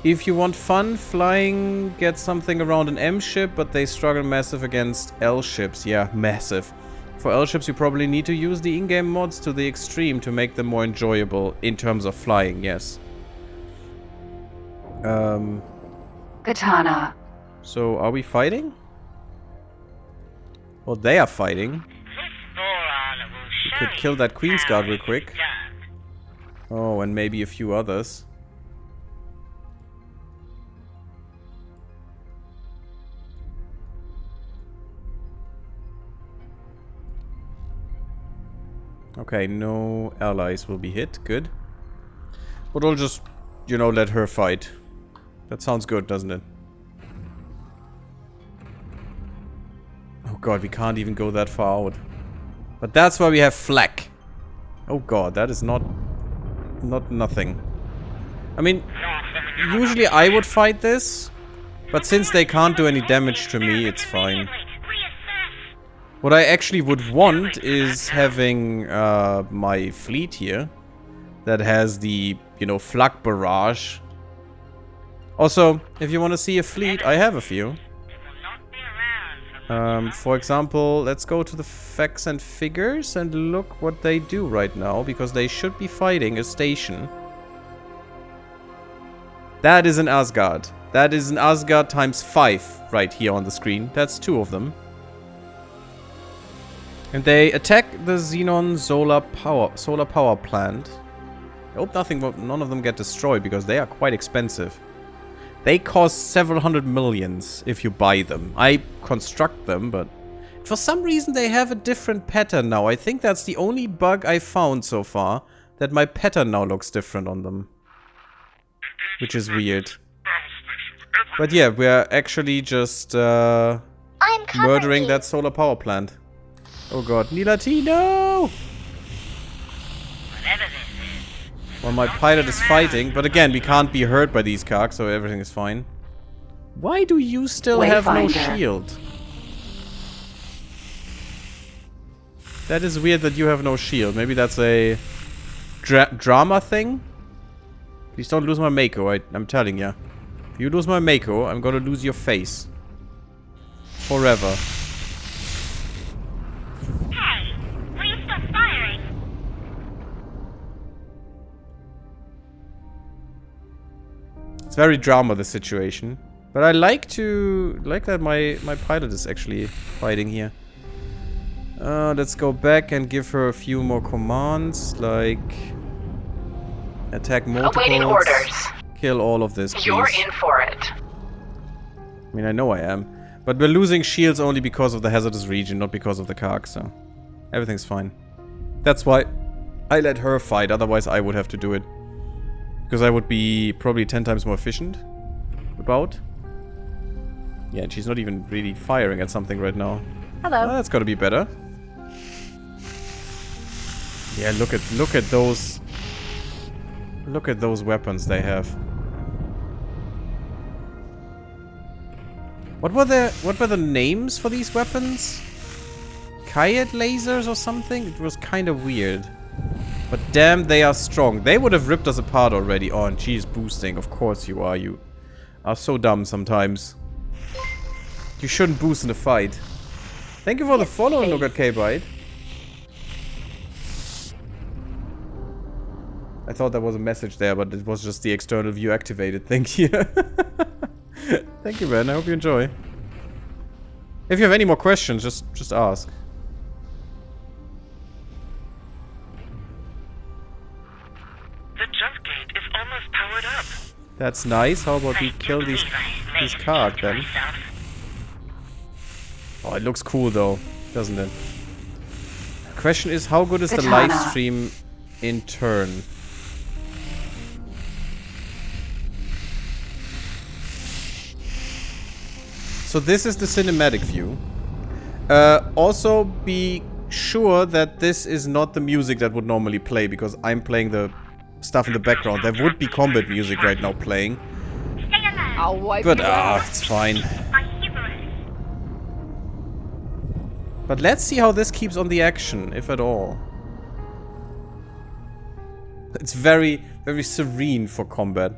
If you want fun, flying, get something around an M ship, but they struggle massive against L ships. Yeah, massive. For L ships, you probably need to use the in-game mods to the extreme to make them more enjoyable in terms of flying, yes. Katana. So, are we fighting? Well, they are fighting. Could kill that Queen's Guard real quick. Oh, and maybe a few others. Okay, no allies will be hit. Good. But I'll just, you know, let her fight. That sounds good, doesn't it? Oh god, we can't even go that far out. But that's why we have flak. Oh god, that is not nothing. I mean, usually I would fight this, but since they can't do any damage to me, it's fine. What I actually would want is having my fleet here that has the, you know, flak barrage. Also, if you want to see a fleet, I have a few. For example, let's go to the facts and figures and look what they do right now, because they should be fighting a station. That is an Asgard. That is an Asgard times 5 right here on the screen. That's 2 of them. And they attack the Xenon solar power plant. I hope none of them get destroyed, because they are quite expensive. They cost several hundred millions if you buy them. I construct them, but for some reason they have a different pattern now. I think that's the only bug I found so far, that my pattern now looks different on them. Which is weird. But yeah, we're actually just murdering that solar power plant. Oh god, Nila T, no! Well, my pilot is fighting, but again, we can't be hurt by these cogs, so everything is fine. Why do you still have no shield? That is weird that you have no shield. Maybe that's a drama thing? Please don't lose my Mako, I'm telling ya. If you lose my Mako, I'm gonna lose your face. Forever. Hey, will you stop firing? It's very drama, the situation. But I like that my pilot is actually fighting here. Let's go back and give her a few more commands, like attack multiples. Awaiting orders. Kill all of this, please. You're in for it. I mean, I know I am. But we're losing shields only because of the hazardous region, not because of the Karg, so everything's fine. That's why I let her fight, otherwise I would have to do it. Because I would be probably 10 times more efficient. About. Yeah, and she's not even really firing at something right now. Hello. Oh, that's gotta be better. Yeah, look at those. Look at those weapons they have. What were the names for these weapons? Kayet lasers or something? It was kind of weird. But damn, they are strong. They would have ripped us apart already. Oh, and she's boosting. Of course you are. You are so dumb sometimes. You shouldn't boost in a fight. Thank you for the follow, Nougat K-Byte. I thought there was a message there, but it was just the external view activated. Thank you. Thank you, man. I hope you enjoy. If you have any more questions, just ask. The jump gate is almost powered up. That's nice. How about we kill these Karg then? Oh, it looks cool though, doesn't it? The question is, how good is the live stream in turn? So this is the cinematic view. Also be sure that this is not the music that would normally play, because I'm playing the stuff in the background. There would be combat music right now playing. But it's fine. But let's see how this keeps on the action, if at all. It's very, very serene for combat.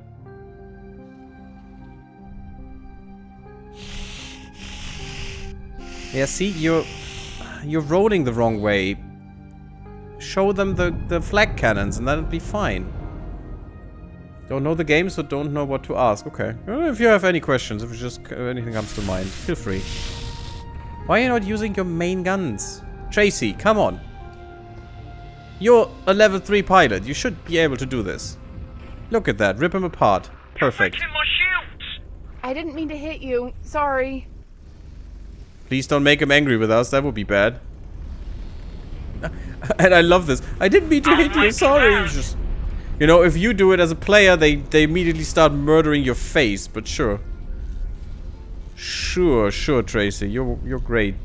Yeah, see, you're rolling the wrong way. Show them the flag cannons and that'll be fine. Don't know the game, so don't know what to ask. Okay. If you have any questions, if anything comes to mind, feel free. Why are you not using your main guns? Tracy, come on. You're a level 3 pilot. You should be able to do this. Look at that. Rip him apart. Perfect. I didn't mean to hit you. Sorry. Please don't make him angry with us. That would be bad. And I love this. I didn't mean to hit you, sorry. It's just, you know, if you do it as a player, they immediately start murdering your face, but sure. Sure, Tracy. You're great.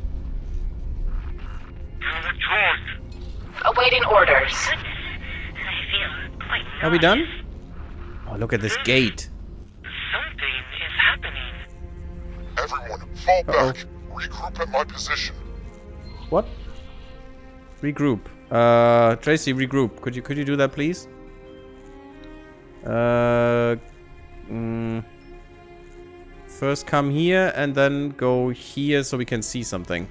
Awaiting orders. Are we done? Oh, look at this gate. Something is happening. Everyone, fall back. Regroup at my position. What? Regroup. Tracy, regroup. Could you do that, please? First come here and then go here so we can see something.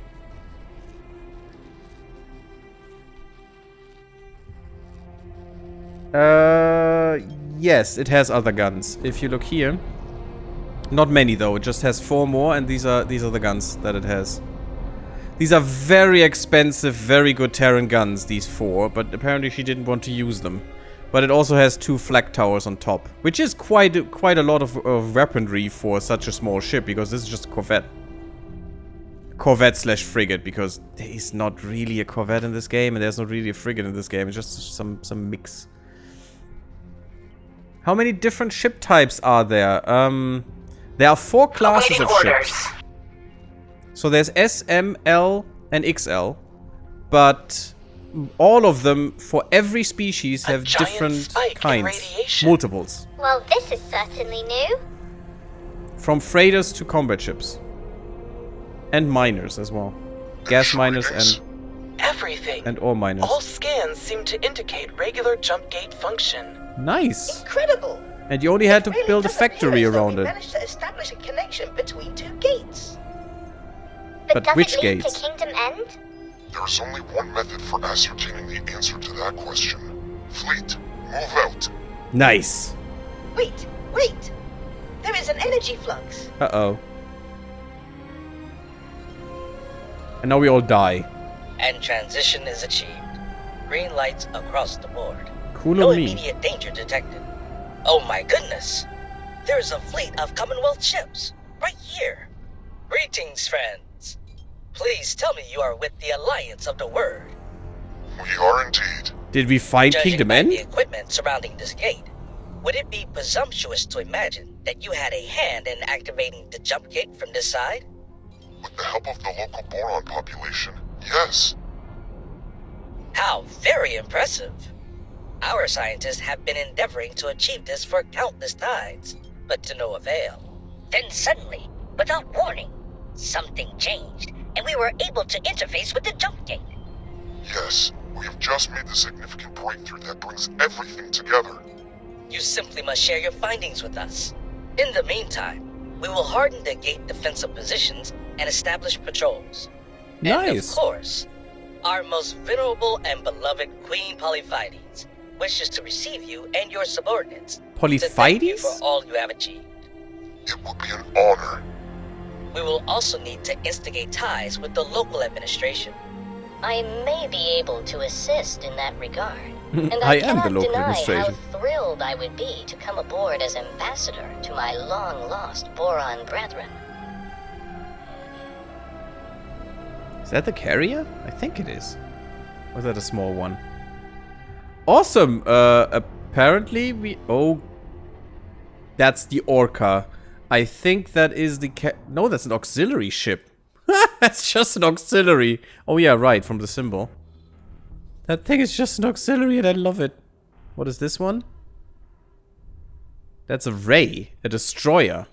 Yes, it has other guns. If you look here. Not many though, it just has 4 more and these are the guns that it has. These are very expensive, very good Terran guns, these 4, but apparently she didn't want to use them. But it also has 2 flak towers on top, which is quite a lot of weaponry for such a small ship, because this is just a corvette. Corvette slash frigate, because there is not really a corvette in this game, and there's not really a frigate in this game, it's just some mix. How many different ship types are there? There are 4 classes of ships. So there's S, M, L, and XL. But all of them, for every species, have different kinds. Multiples. Well, this is certainly new. From freighters to combat ships. And miners as well. Gas miners and... Everything. And ore miners. All scans seem to indicate regular jump gate function. Nice. Incredible. And you only had to Really build a does factory appear as though around we it. managed to establish a connection between 2 gates. But does which it lead gates? to Kingdom End? There is only one method for ascertaining the answer to that question. Fleet, move out. Nice. Wait. There is an energy flux. Uh-oh. And now we all die. And transition is achieved. Green lights across the board. Cool No of me. immediate danger detected. Oh my goodness! There's a fleet of Commonwealth ships, right here. Greetings, friends. Please tell me you are with the Alliance of the Word. We are indeed. Did we find Judging Kingdom by End? the equipment surrounding this gate, would it be presumptuous to imagine that you had a hand in activating the jump gate from this side? With the help of the local boron population, yes. How very impressive. Our scientists have been endeavoring to achieve this for countless times, but to no avail. Then suddenly, without warning, something changed, and we were able to interface with the jump gate. Yes, we have just made the significant breakthrough that brings everything together. You simply must share your findings with us. In the meantime, we will harden the gate defensive positions and establish patrols. And Nice. of course, our most venerable and beloved Queen Polyphides wishes to receive you and your subordinates. To thank you Polyphides? for all you have achieved. It would be an honor. We will also need to instigate ties with the local administration. I may be able to assist in that regard. And I am the cannot local deny administration. how thrilled I would be to come aboard as ambassador to my long-lost Boron brethren. Is that the carrier? I think it is. Or is that a small one? Awesome! Apparently we... Oh. That's the Orca. I think that is the no, that's an auxiliary ship. That's just an auxiliary. Oh yeah, right, from the symbol. That thing is just an auxiliary and I love it. What is this one? That's a ray. A destroyer.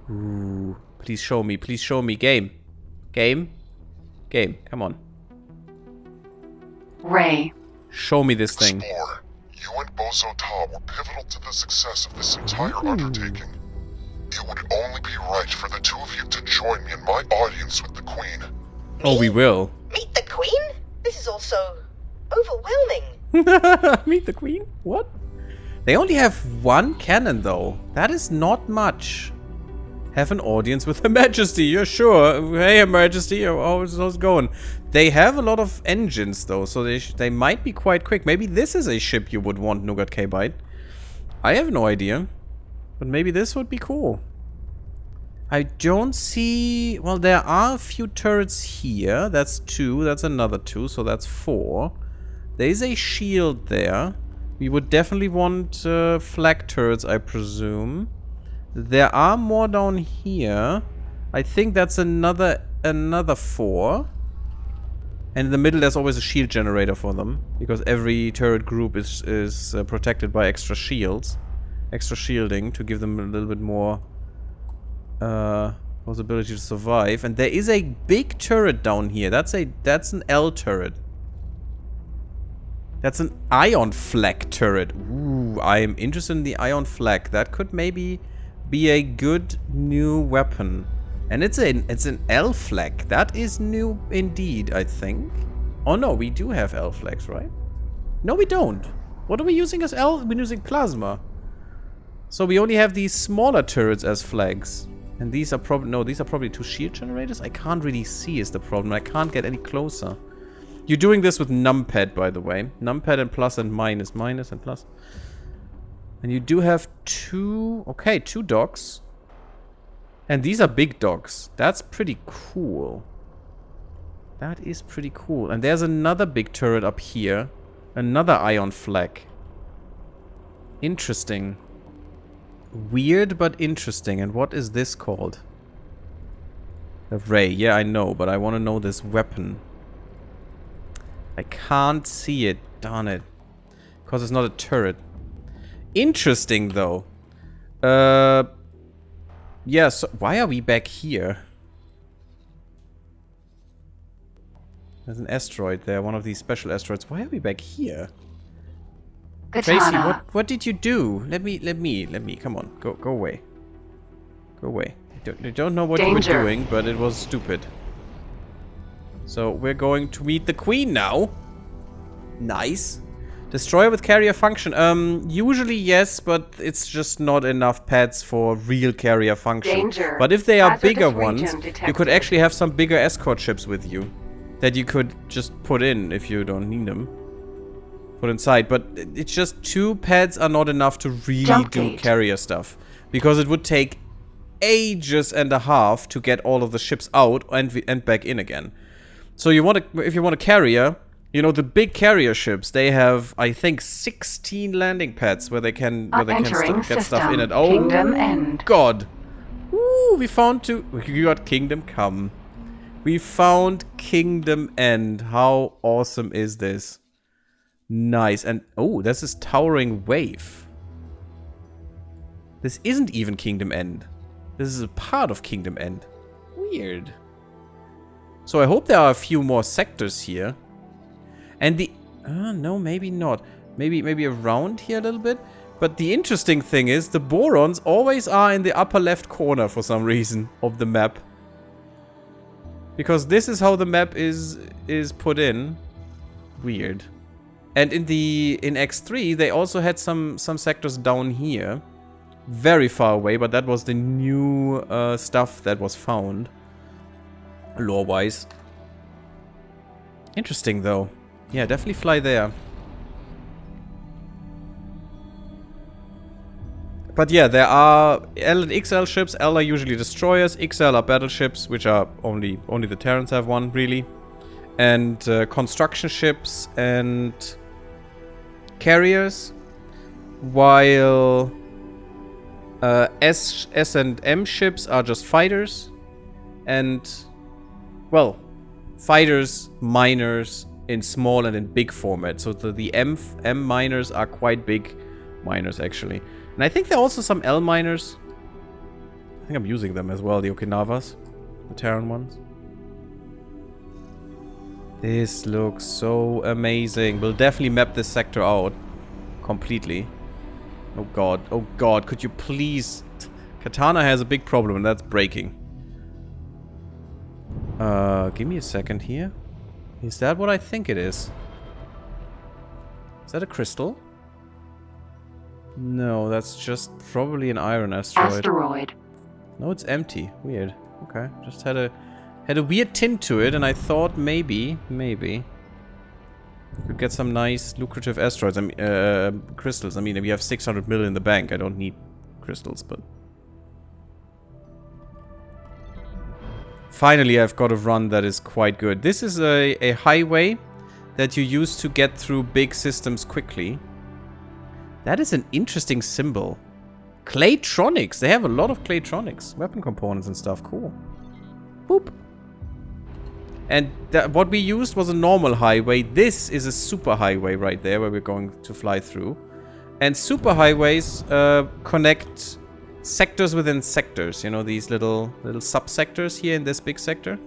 Ooh. Please show me. Please show me. Game. Game. Game. Come on. Ray. Show me this thing. Explorer, you and Bozo Ta were pivotal to the success of this entire undertaking. It would only be right for the two of you to join me in my audience with the Queen. Oh, we will. Meet the Queen? This is also overwhelming. Meet the Queen? What? They only have one cannon, though. That is not much. Have an audience with Her Majesty, you're sure? Hey, Her Majesty, how's it going? They have a lot of engines, though, so they might be quite quick. Maybe this is a ship you would want, Nougat K-Byte. I have no idea. But maybe this would be cool. I don't see... Well, there are a few turrets here. That's 2. That's another 2. So that's 4. There is a shield there. We would definitely want flag turrets, I presume. There are more down here. I think that's another 4. And in the middle there's always a shield generator for them. Because every turret group is protected by extra shields. Extra shielding to give them a little bit more possibility to survive. And there is a big turret down here. That's an L turret. That's an ion flag turret. Ooh, I'm interested in the ion flag. That could maybe be a good new weapon. And it's an L flag. That is new indeed, I think. Oh no, we do have L flags, right? No, we don't. What are we using as L? We're using plasma. So we only have these smaller turrets as flags. And these are probably... No, these are probably 2 shield generators? I can't really see is the problem. I can't get any closer. You're doing this with numpad, by the way. Numpad and plus and minus. Minus and plus. And you do have 2... Okay, 2 docks. And these are big docks. That's pretty cool. That is pretty cool. And there's another big turret up here. Another ion flag. Interesting. Weird, but interesting. And what is this called? A ray. Yeah, I know. But I want to know this weapon. I can't see it. Darn it. Because it's not a turret. Interesting, though. Yeah, so why are we back here? There's an asteroid there. One of these special asteroids. Why are we back here? Tracy, what did you do? Let me. Come on. Go away. Go away. I don't know what you were doing, but it was stupid. So, we're going to meet the queen now. Nice. Destroyer with carrier function. Usually yes, but it's just not enough pads for real carrier function. Danger. But if they are bigger Hazardous ones, region you detected. could actually have some bigger escort ships with you. That you could just put in if you don't need them. Put inside. But it's just 2 pads are not enough to really do carrier stuff. Because it would take ages and a half to get all of the ships out and back in again. So you want to, if you want a carrier, you know, the big carrier ships, they have, I think, 16 landing pads where they can get stuff in it. Oh, KingdomEnd. God. Ooh, we found 2. We got Kingdom Come. We found KingdomEnd. How awesome is this? Nice. And, oh, this is Towering Wave. This isn't even KingdomEnd. This is a part of KingdomEnd. Weird. So I hope there are a few more sectors here. And the... no, maybe not. Maybe around here a little bit. But the interesting thing is, the borons always are in the upper left corner for some reason of the map. Because this is how the map is put in. Weird. And in X3, they also had some sectors down here. Very far away, but that was the new stuff that was found. Lore-wise. Interesting, though. Yeah, definitely fly there. But yeah, there are L and XL ships. L are usually destroyers. XL are battleships, which are only the Terrans have one, really. And construction ships and carriers. While S and M ships are just fighters. And, well, fighters, miners in small and in big format. So the M miners are quite big miners, actually. And I think there are also some L miners. I think I'm using them as well, the Okinavas. The Terran ones. This looks so amazing. We'll definitely map this sector out. Completely. Oh god. Oh god. Could you please... Katana has a big problem and that's breaking. Give me a second here. Is that what I think it is? Is that a crystal? No, that's just probably an iron asteroid. No, it's empty. Weird. Okay. Just had a weird tint to it, and I thought maybe could get some nice lucrative asteroids. I mean, crystals. I mean, if you have 600 million in the bank, I don't need crystals, but Finally, I've got a run that is quite good. This is a highway that you use to get through big systems quickly. That is an interesting symbol. Claytronics. They have a lot of Claytronics. Weapon components and stuff. Cool. Boop. And what we used was a normal highway. This is a super highway right there where we're going to fly through. And super highways connect sectors within sectors. You know, these little sub-sectors here in this big sector.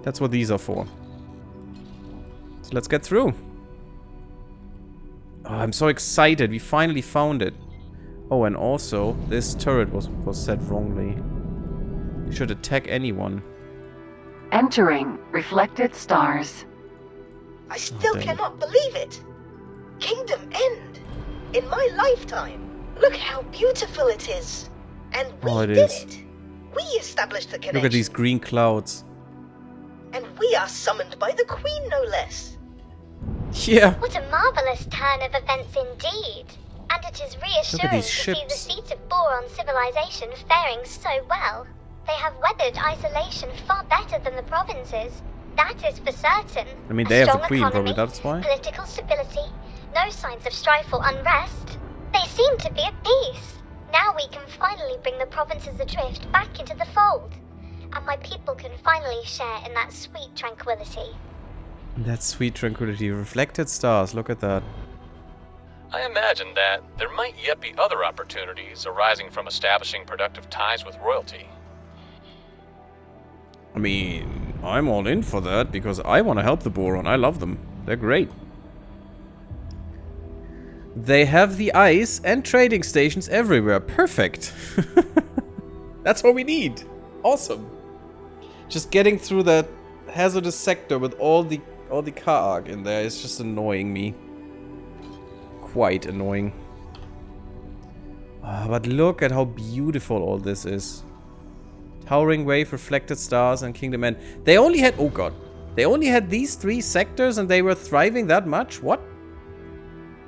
That's what these are for. So let's get through. Oh, I'm so excited. We finally found it. Oh, and also, this turret was set wrongly. You should attack anyone. Entering reflected stars. I still cannot believe it. Kingdom End. In my lifetime. Look how beautiful it is. And we did it. We established the connection. Look at these green clouds. And we are summoned by the Queen, no less. Yeah. What a marvelous turn of events indeed. And it is reassuring to see the seat of Boron civilization faring so well. They have weathered isolation far better than the provinces. That is for certain. I mean, they have the Queen, probably, that's why. Political stability, no signs of strife or unrest. They seem to be at peace. Now we can finally bring the provinces adrift back into the fold. And my people can finally share in that sweet tranquility. That sweet tranquility. Reflected stars, look at that. I imagine that there might yet be other opportunities arising from establishing productive ties with royalty. I mean, I'm all in for that because I want to help the Boron. I love them. They're great. They have the ice and trading stations everywhere. Perfect. That's what we need. Awesome. Just getting through that hazardous sector with all the car arc in there is just annoying me. Quite annoying. But look at how beautiful all this is. Towering Wave, Reflected Stars, and Kingdom End. They only had... Oh god. They only had these 3 sectors and they were thriving that much? What?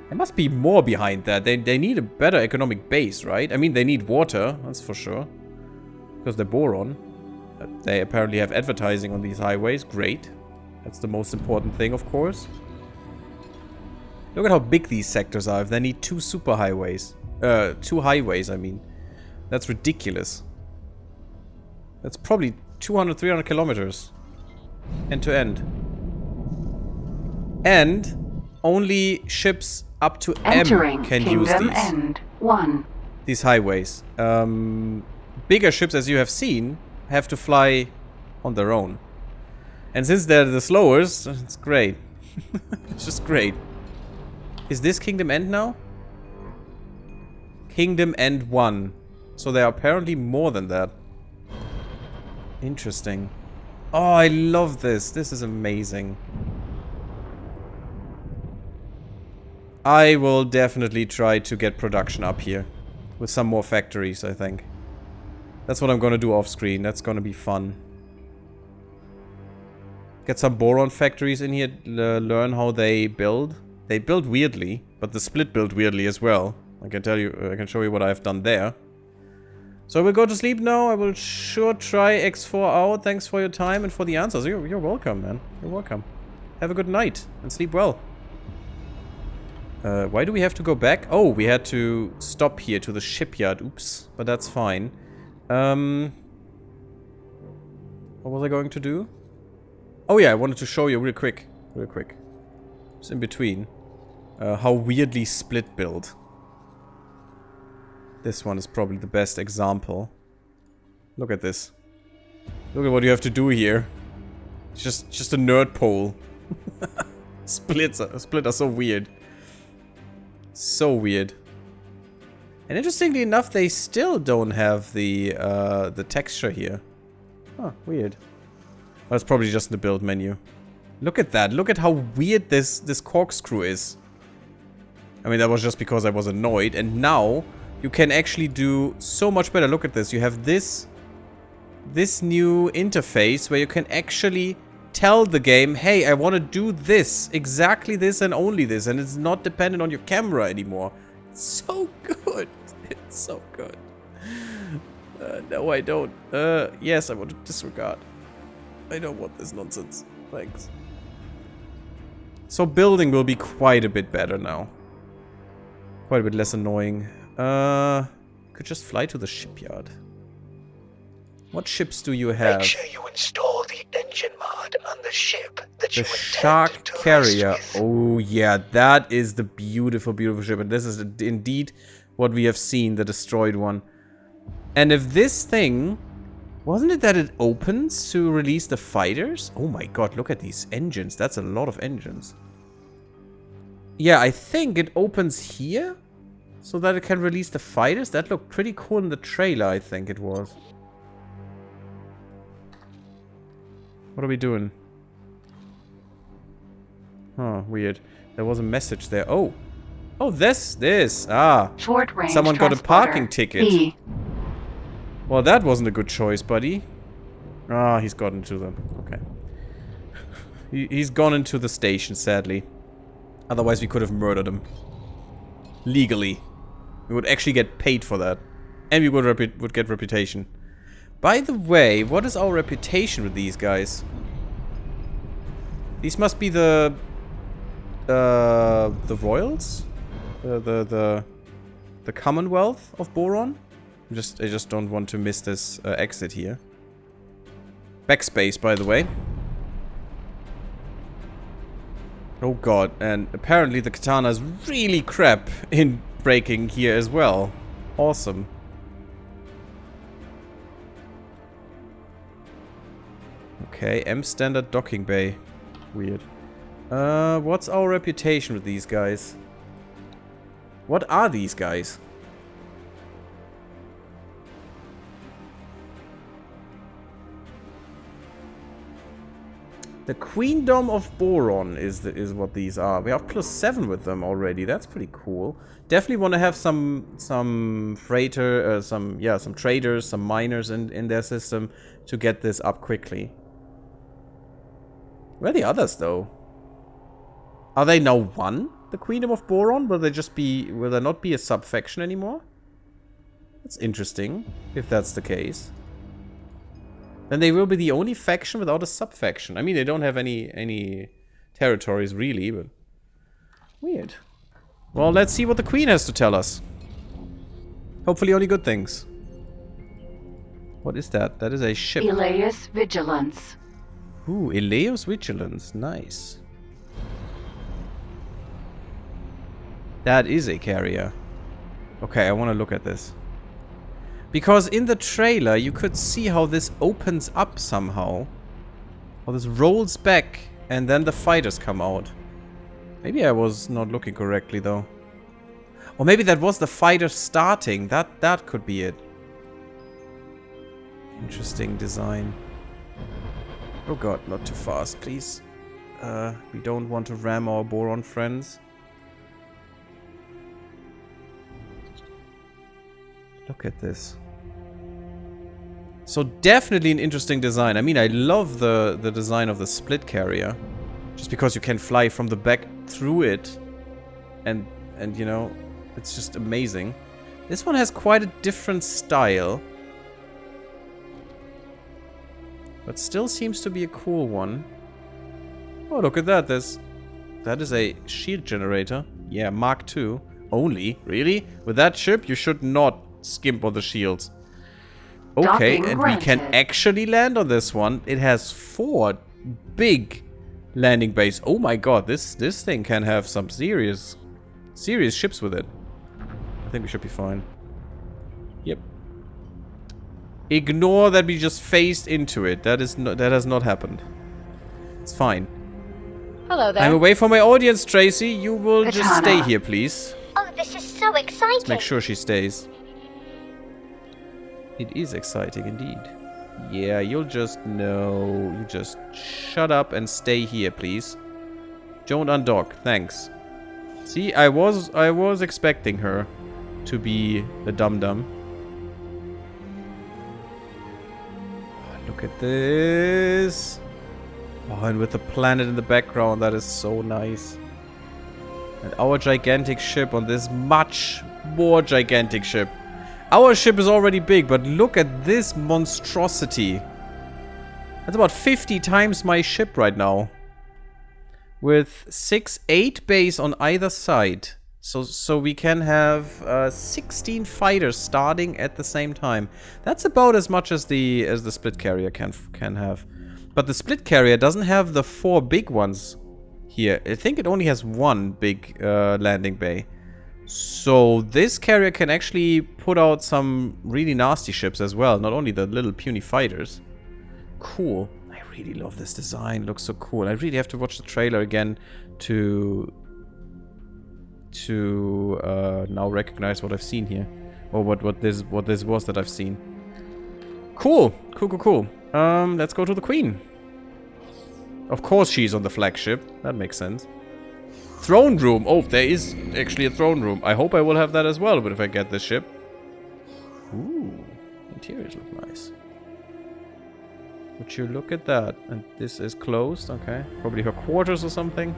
There must be more behind that. They need a better economic base, right? I mean, they need water, that's for sure. Because they're Boron. They apparently have advertising on these highways. Great. That's the most important thing, of course. Look at how big these sectors are. If they need 2 super highways. 2 highways, I mean. That's ridiculous. That's probably 200, 300 kilometers. End to end. And only ships up to M can use these. End 1. These highways. Bigger ships, as you have seen, have to fly on their own. And since they're the slowest, it's great. It's just great. Is this Kingdom End now? Kingdom End 1. So there are apparently more than that. Interesting. Oh, I love this. This is amazing. I will definitely try to get production up here. With some more factories, I think. That's what I'm gonna do off screen. That's gonna be fun. Get some Boron factories in here. Learn how they build. They build weirdly. But the split build weirdly as well. I can tell you, I can show you what I've done there. So I will go to sleep now. I will sure try X4 out. Thanks for your time and for the answers. You're welcome, man. You're welcome. Have a good night and sleep well. Why do we have to go back? Oh, we had to stop here to the shipyard. Oops. But that's fine. What was I going to do? Oh yeah, I wanted to show you real quick. Just in between. How weirdly split build. This one is probably the best example. Look at this. Look at what you have to do here. It's just a nerd pole. Split are so weird. So weird. And interestingly enough, they still don't have the texture here. Huh, weird. Well, it's probably just in the build menu. Look at that. Look at how weird this corkscrew is. I mean, that was just because I was annoyed. And now you can actually do so much better. Look at this. You have this new interface where you can actually tell the game, hey, I want to do this, exactly this and only this, and it's not dependent on your camera anymore. It's so good. It's so good. No, I don't. Yes, I want to disregard. I don't want this nonsense. Thanks. So building will be quite a bit better now. Quite a bit less annoying. Could just fly to the shipyard. What ships do you have? Make sure you install the engine mod on the ship that you The intend Shark to Carrier. race with. Oh yeah, that is the beautiful, beautiful ship. And this is indeed what we have seen, the destroyed one. And if this thing... Wasn't it that it opens to release the fighters? Oh my god, look at these engines. That's a lot of engines. Yeah, I think it opens here so that it can release the fighters. That looked pretty cool in the trailer, I think it was. What are we doing? Huh, weird. There was a message there. Oh. Oh, this. Ah. Short range Someone got a parking ticket. B. Well, that wasn't a good choice, buddy. Ah, he's got into them. Okay. He's gone into the station, sadly. Otherwise, we could have murdered him. Legally. We would actually get paid for that. And we would get reputation. By the way, what is our reputation with these guys? These must be the royals? The Commonwealth of Boron? I just don't want to miss this exit here. Backspace, by the way. Oh god, and apparently the katana is really crap in breaking here as well. Awesome. Okay, M standard docking bay. Weird. What's our reputation with these guys? What are these guys? The Queendom of Boron is what these are. We have +7 with them already. That's pretty cool. Definitely want to have some freighter, some traders, some miners in their system to get this up quickly. Where are the others though? Are they now one? The Queendom of Boron? Will there not be a sub-faction anymore? That's interesting, if that's the case. Then they will be the only faction without a sub-faction. I mean, they don't have any territories, really, but... Weird. Well, let's see what the Queen has to tell us. Hopefully only good things. What is that? That is a ship. Elias Vigilance. Ooh, Elias Vigilance. Nice. That is a carrier. Okay, I want to look at this. Because in the trailer, you could see how this opens up somehow. How this rolls back, and then the fighters come out. Maybe I was not looking correctly, though. Or maybe that was the fighter starting. That could be it. Interesting design. Oh god, not too fast, please. We don't want to ram our Boron friends. Look at this. So definitely an interesting design. I mean, I love the design of the split carrier. Just because you can fly from the back through it. And you know, it's just amazing. This one has quite a different style. But still seems to be a cool one. Oh, look at that. That is a shield generator. Yeah, Mark II. Only? Really? With that ship, you should not skimp on the shields. Okay, and we can actually land on this one. It has 4 big landing bays. Oh my god, this thing can have some serious ships with it. I think we should be fine. Yep. Ignore that we just phased into it. That has not happened. It's fine. Hello there. I'm away from my audience, Tracy. You will just stay here, please. Oh, this is so exciting. Let's make sure she stays. It is exciting indeed. Yeah, you'll just... No. You just shut up and stay here, please. Don't undock. Thanks. See, I was expecting her to be a dum-dum. Look at this. Oh, and with the planet in the background, that is so nice. And our gigantic ship on this much more gigantic ship. Our ship is already big, but look at this monstrosity. That's about 50 times my ship right now. With 8 bays on either side. So we can have 16 fighters starting at the same time. That's about as much as the split carrier can have. But the split carrier doesn't have the 4 big ones here. I think it only has 1 big landing bay. So this carrier can actually put out some really nasty ships as well, not only the little puny fighters. Cool. I really love this design. It looks so cool. I really have to watch the trailer again to now recognize what I've seen here, or what this was that I've seen. Cool. Let's go to the Queen. Of course she's on the flagship. That makes sense. Throne room. Oh, there is actually a throne room. I hope I will have that as well, but if I get this ship. Ooh, interiors look nice. Would you look at that? And this is closed, okay. Probably her quarters or something.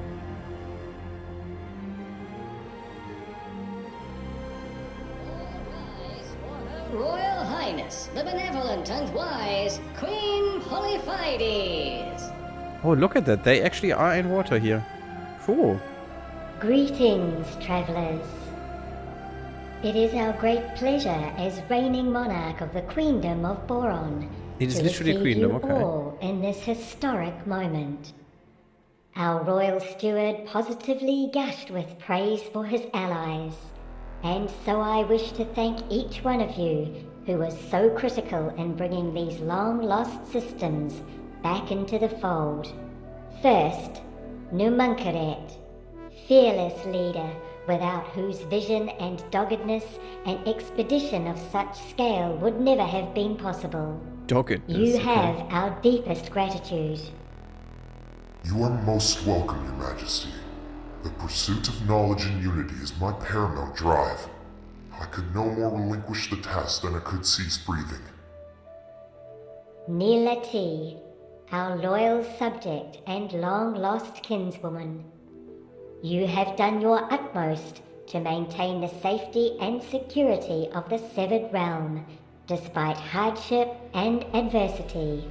Royal Highness, the benevolent and wise Queen Polyphides. Oh, look at that. They actually are in water here. Cool. Greetings, travelers. It is our great pleasure as reigning monarch of the Queendom of Boron It is to literally a receive queendom, you okay. all in this historic moment. Our royal steward positively gushed with praise for his allies, and so I wish to thank each one of you who was so critical in bringing these long-lost systems back into the fold. First, Numunkaret, fearless leader without whose vision and doggedness an expedition of such scale would never have been possible. Doggedness. You okay. have our deepest gratitude. You are most welcome, Your Majesty. The pursuit of knowledge and unity is my paramount drive. I could no more relinquish the task than I could cease breathing. Nila T, our loyal subject and long-lost kinswoman. You have done your utmost to maintain the safety and security of the severed realm, despite hardship and adversity.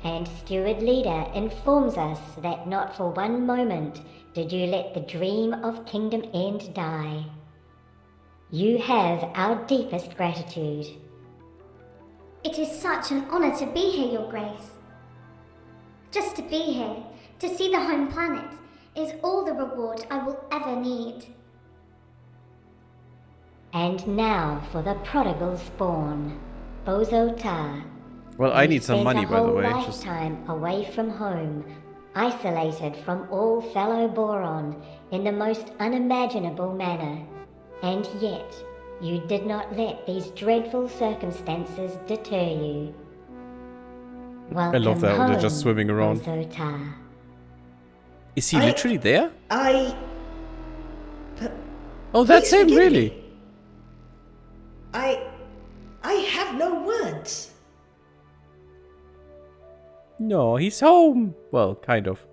And Steward Leader informs us that not for one moment did you let the dream of KingdomEnd die. You have our deepest gratitude. It is such an honor to be here, Your Grace. Just to be here, to see the home planet, is all the reward I will ever need. And now for the prodigal spawn, Bozo Ta. Well, I need some money, by the way. A whole lifetime away from home, isolated from all fellow Boron in the most unimaginable manner, and yet you did not let these dreadful circumstances deter you. I love that when they're just swimming around. Bozo Ta. Is he literally there? But Oh, that's please him, forgive really? me. I have no words. No, he's home. Well, kind of.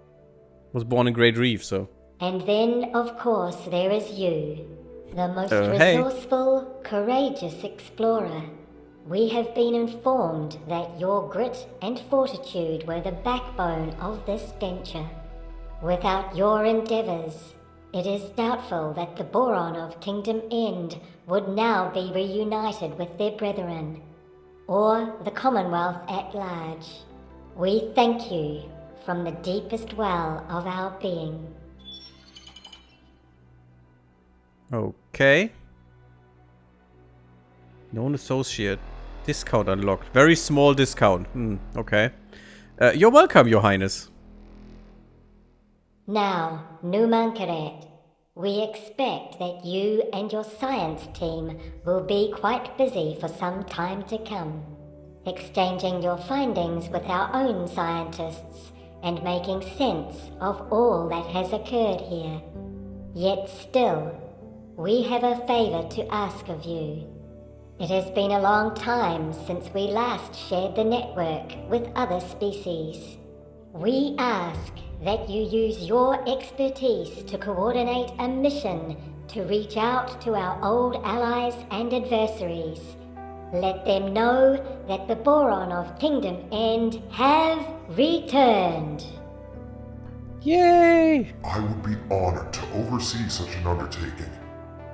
Was born in Great Reef, so. And then, of course, there is you, the most Hey. resourceful, courageous explorer. We have been informed that your grit and fortitude were the backbone of this venture. Without your endeavors, it is doubtful that the Boron of KingdomEnd would now be reunited with their brethren, or the Commonwealth at large. We thank you from the deepest well of our being. Okay. Known associate. Discount unlocked. Very small discount. Okay. You're welcome, Your Highness. Now, Numunkaret, we expect that you and your science team will be quite busy for some time to come, exchanging your findings with our own scientists and making sense of all that has occurred here. Yet still, we have a favor to ask of you. It has been a long time since we last shared the network with other species. We ask that you use your expertise to coordinate a mission to reach out to our old allies and adversaries Let them know that the Boron of KingdomEnd have returned. Yay! I would be honored to oversee such an undertaking,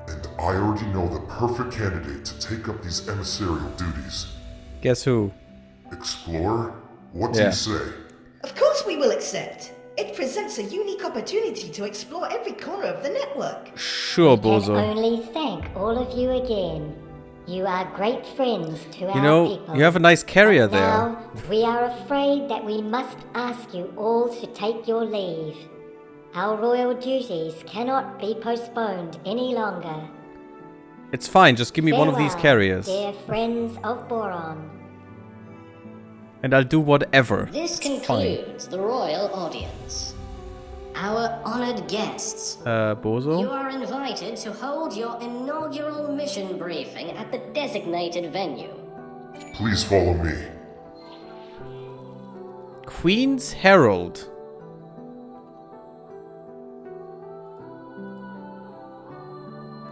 and I already know the perfect candidate to take up these emissarial duties. Guess who? Explorer? What do you say? Of course we will accept. It presents a unique opportunity to explore every corner of the network. Sure, We can Bozo. only thank all of you again. You are great friends to You our know, people. you have a nice carrier But there. now, we are afraid that we must ask you all to take your leave. Our royal duties cannot be postponed any longer. It's fine, just give me one of these Farewell, carriers. dear friends of Boron. And I'll do whatever. This It's fine. concludes the royal audience. Our honored guests, Bozo? you are invited to hold your inaugural mission briefing at the designated venue. Please follow me. Queen's Herald.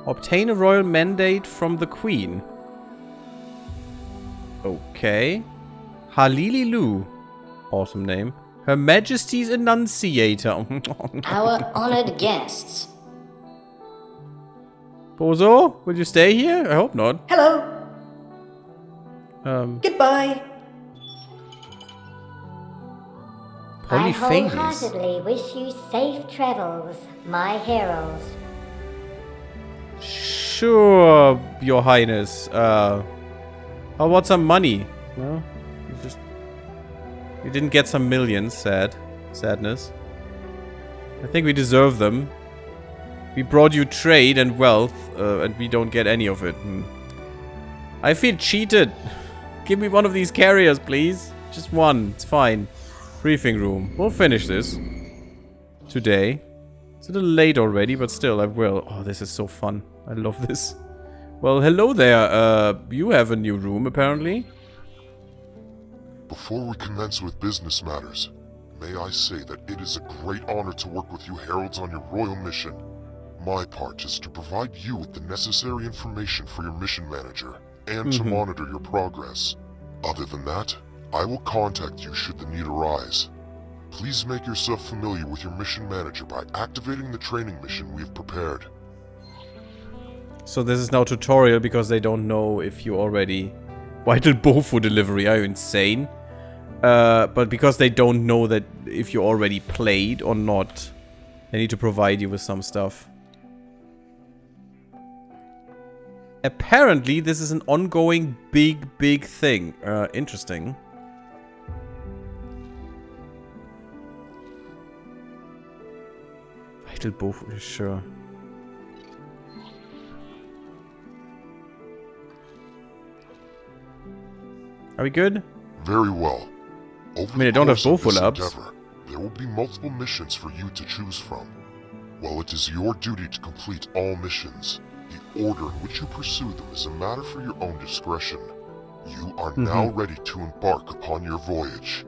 Obtain a royal mandate from the Queen. Okay. Halililu. Awesome name. Her Majesty's Enunciator. Our honored guests. Bozo, will you stay here? I hope not. Hello. Um, Goodbye. I Polyphanes. wholeheartedly wish you safe travels, my heralds. Sure, Your Highness. How about some money? No? You didn't get some millions, sadness. I think we deserve them. We brought you trade and wealth, and we don't get any of it. I feel cheated. Give me one of these carriers, please. Just one, it's fine. Briefing room. We'll finish this today. It's a little late already, but still, I will. Oh, this is so fun. I love this. Well, hello there. You have a new room, apparently. Before we commence with business matters, may I say that it is a great honor to work with you heralds on your royal mission. My part is to provide you with the necessary information for your mission manager, and to monitor your progress. Other than that, I will contact you should the need arise. Please make yourself familiar with your mission manager by activating the training mission we have prepared. So this is now tutorial because they don't know if you already... Vital Bofu delivery, are you insane? But because they don't know that if you already played or not, they need to provide you with some stuff. Apparently, this is an ongoing big thing. Interesting. Vital Bofu, sure. Are we good? Very well. Over I don't have the course Bofu of this labs. endeavor, there will be multiple missions for you to choose from. While it is your duty to complete all missions, the order in which you pursue them is a matter for your own discretion. You are now ready to embark upon your voyage.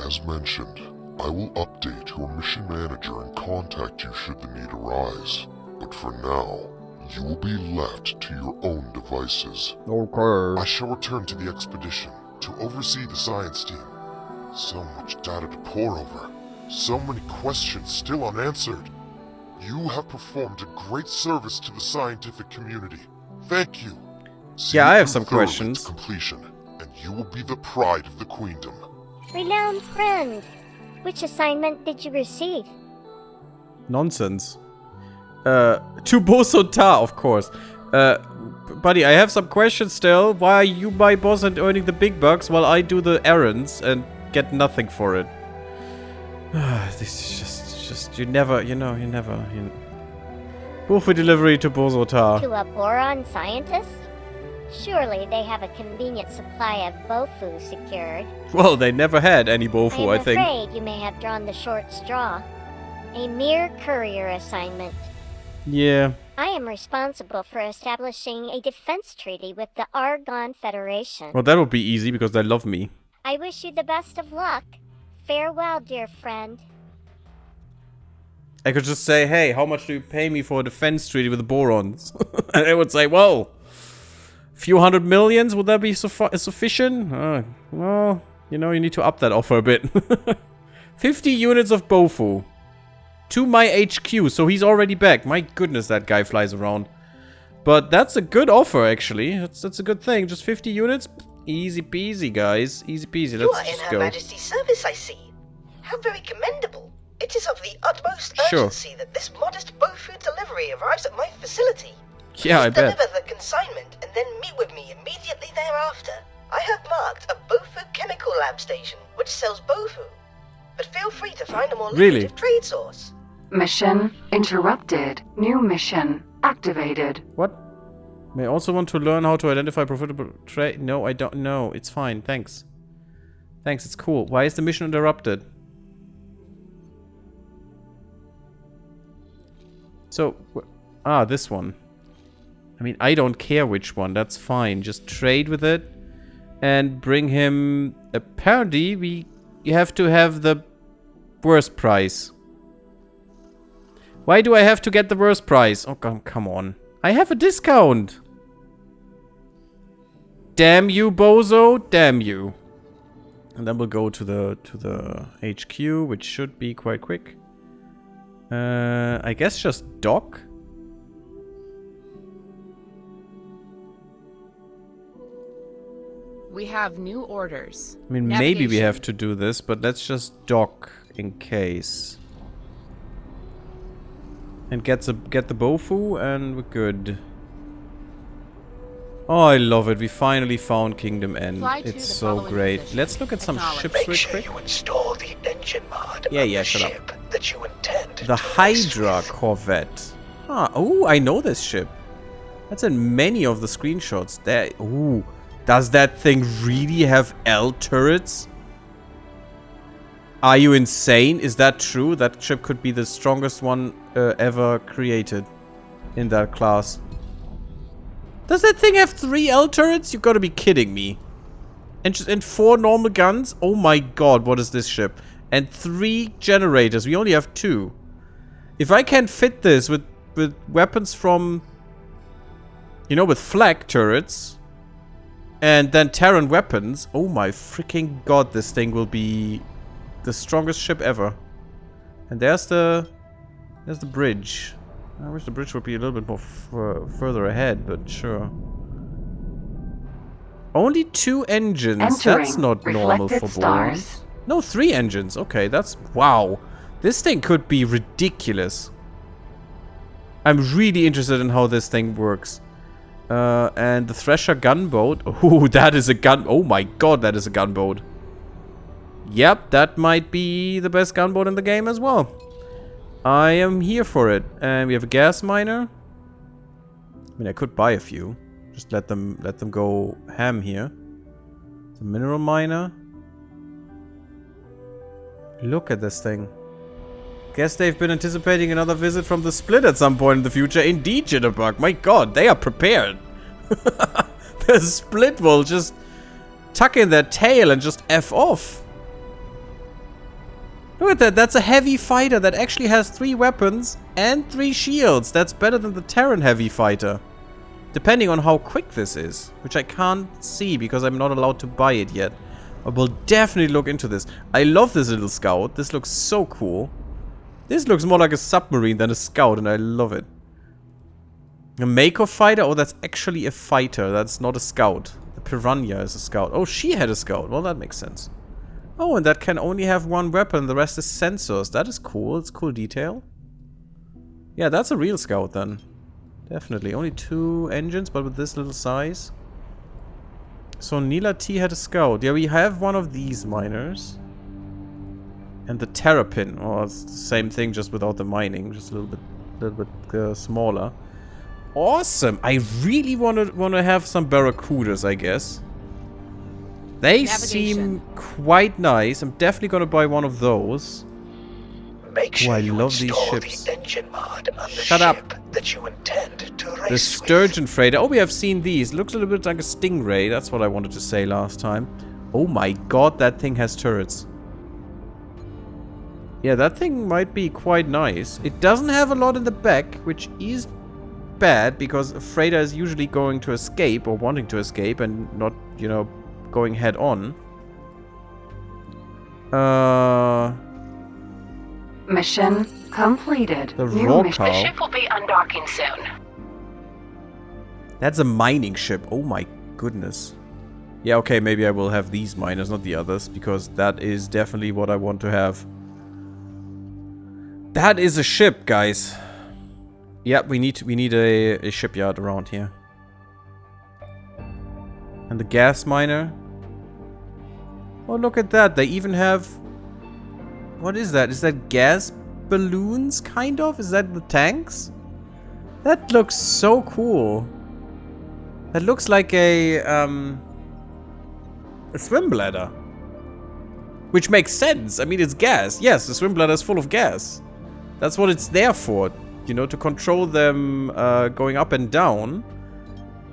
As mentioned, I will update your mission manager and contact you should the need arise. But for now, you will be left to your own devices. Okay. I shall return to the expedition to oversee the science team. So much data to pore over. So many questions still unanswered. You have performed a great service to the scientific community. Thank you. See Yeah, I it have through some thoroughly questions. to completion, and you will be the pride of the queendom. Renowned friend, which assignment did you receive? Nonsense. To Boso Ta, of course. Buddy, I have some questions still. Why are you my boss and earning the big bucks while I do the errands and get nothing for it? This is just, you never. Bofu delivery to Boso Ta. To a boron scientist? Surely they have a convenient supply of bofu secured. Well, they never had any Bofu, I I'm think. afraid you may have drawn the short straw. A mere courier assignment. Yeah. I am responsible for establishing a defense treaty with the Argon Federation. Well, that would be easy because they love me. I wish you the best of luck. Farewell, dear friend. I could just say, hey, how much do you pay me for a defense treaty with the Borons? And they would say, well, Few hundred millions, would that be sufficient? Well, you know, you need to up that offer a bit. 50 units of Bofu. To my HQ, so he's already back. My goodness, that guy flies around. But that's a good offer, actually. That's a good thing. Just 50 units? Easy peasy, guys. Easy peasy. You Let's are in just Her go. Majesty's service, I see. How very commendable. It is of the utmost urgency that this modest Bofu delivery arrives at my facility. Yeah, I bet. Deliver the consignment and then meet with me immediately thereafter. I have marked a Bofu chemical lab station, which sells Bofu. But feel free to find a more lucrative trade source. Mission interrupted. New mission activated. What? May also want to learn how to identify profitable trade. No, I don't know. It's fine. Thanks. Thanks, it's cool. Why is the mission interrupted? So, this one. I mean, I don't care which one. That's fine. Just trade with it and bring him. Apparently, you have to have the worst price. Why do I have to get the worst price? Oh, come on. I have a discount. Damn you, bozo. Damn you. And then we'll go to the HQ, which should be quite quick. I guess just dock. We have new orders. I mean, maybe we have to do this, but let's just dock in case. And get the Bofu, and we're good. Oh, I love it. We finally found KingdomEnd. It's so great. Let's look at some ships real quick. You install the engine mod Yeah, shut up. that you intend The Hydra Corvette. Oh, I know this ship. That's in many of the screenshots. There. Ooh, does that thing really have L turrets? Are you insane? Is that true? That ship could be the strongest one ever created in that class. Does that thing have 3 L turrets? You gotta be kidding me. And 4 normal guns? Oh my god, what is this ship? And 3 generators. We only have 2. If I can fit this with weapons from... You know, with flak turrets. And then Terran weapons. Oh my freaking god, this thing will be the strongest ship ever. And there's the bridge. I wish the bridge would be a little bit more further ahead, but sure. Only 2 engines. That's not normal for Borons. No, 3 engines. Okay, that's... Wow. This thing could be ridiculous. I'm really interested in how this thing works. And the Thresher gunboat. Oh, that is a gun... Oh my god, that is a gunboat. Yep, that might be the best gunboat in the game as well. I am here for it. And we have a gas miner. I mean, I could buy a few. Just let them go ham here. The mineral miner. Look at this thing. Guess they've been anticipating another visit from the Split at some point in the future. Indeed, Jitterbug. My god, they are prepared. The Split will just tuck in their tail and just F off. Look at that. That's a heavy fighter that actually has 3 weapons and 3 shields. That's better than the Terran heavy fighter. Depending on how quick this is. Which I can't see because I'm not allowed to buy it yet. I will definitely look into this. I love this little scout. This looks so cool. This looks more like a submarine than a scout, and I love it. A Mako fighter? Oh, that's actually a fighter. That's not a scout. The Piranha is a scout. Oh, she had a scout. Well, that makes sense. Oh, and that can only have 1 weapon. The rest is sensors. That is cool. It's cool detail. Yeah, that's a real scout then. Definitely. Only 2 engines, but with this little size. So Nila T had a scout. Yeah, we have one of these miners. And the Terrapin. Oh, it's the same thing, just without the mining. Just a little bit smaller. Awesome. I really want to have some Barracudas, I guess. They seem quite nice. I'm definitely going to buy one of those. Make sure I you love these install ships. the engine mod on the Shut ship up. that you intend to race The Sturgeon Freighter. Oh, we have seen these. Looks a little bit like a Stingray. That's what I wanted to say last time. Oh my god, that thing has turrets. Yeah, that thing might be quite nice. It doesn't have a lot in the back, which is bad, because a freighter is usually going to escape or wanting to escape and not, you know, going head on. Mission completed. The New raw mission. cow. The ship will be undocking soon. That's a mining ship. Oh my goodness. Yeah, okay, maybe I will have these miners, not the others, because that is definitely what I want to have. That is a ship, guys. Yeah, we need a shipyard around here. And the gas miner. Oh, look at that. They even have... What is that? Is that gas balloons, kind of? Is that the tanks? That looks so cool. That looks like a swim bladder. Which makes sense. I mean, it's gas. Yes, the swim bladder is full of gas. That's what it's there for. You know, to control them going up and down.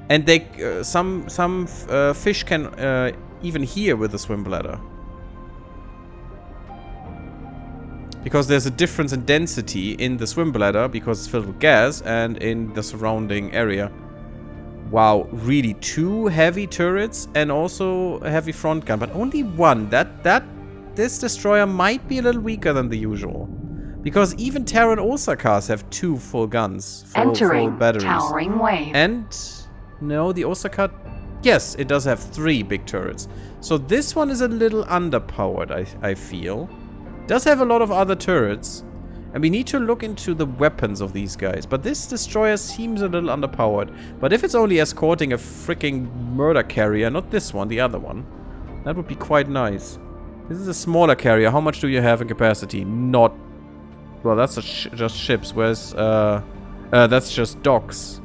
And they some fish can even hear with the swim bladder. Because there's a difference in density in the swim bladder because it's filled with gas and in the surrounding area. Wow, really 2 heavy turrets and also a heavy front gun, but only one. This destroyer might be a little weaker than the usual. Because even Terran Osakars have 2 full guns, full batteries. Towering wave. And no, the Osaka, yes, it does have 3 big turrets. So this one is a little underpowered, I feel. Does have a lot of other turrets. And we need to look into the weapons of these guys. But this destroyer seems a little underpowered. But if it's only escorting a freaking murder carrier, not this one, the other one, that would be quite nice. This is a smaller carrier. How much do you have in capacity? Not... Well, that's just ships. Whereas, that's just docks.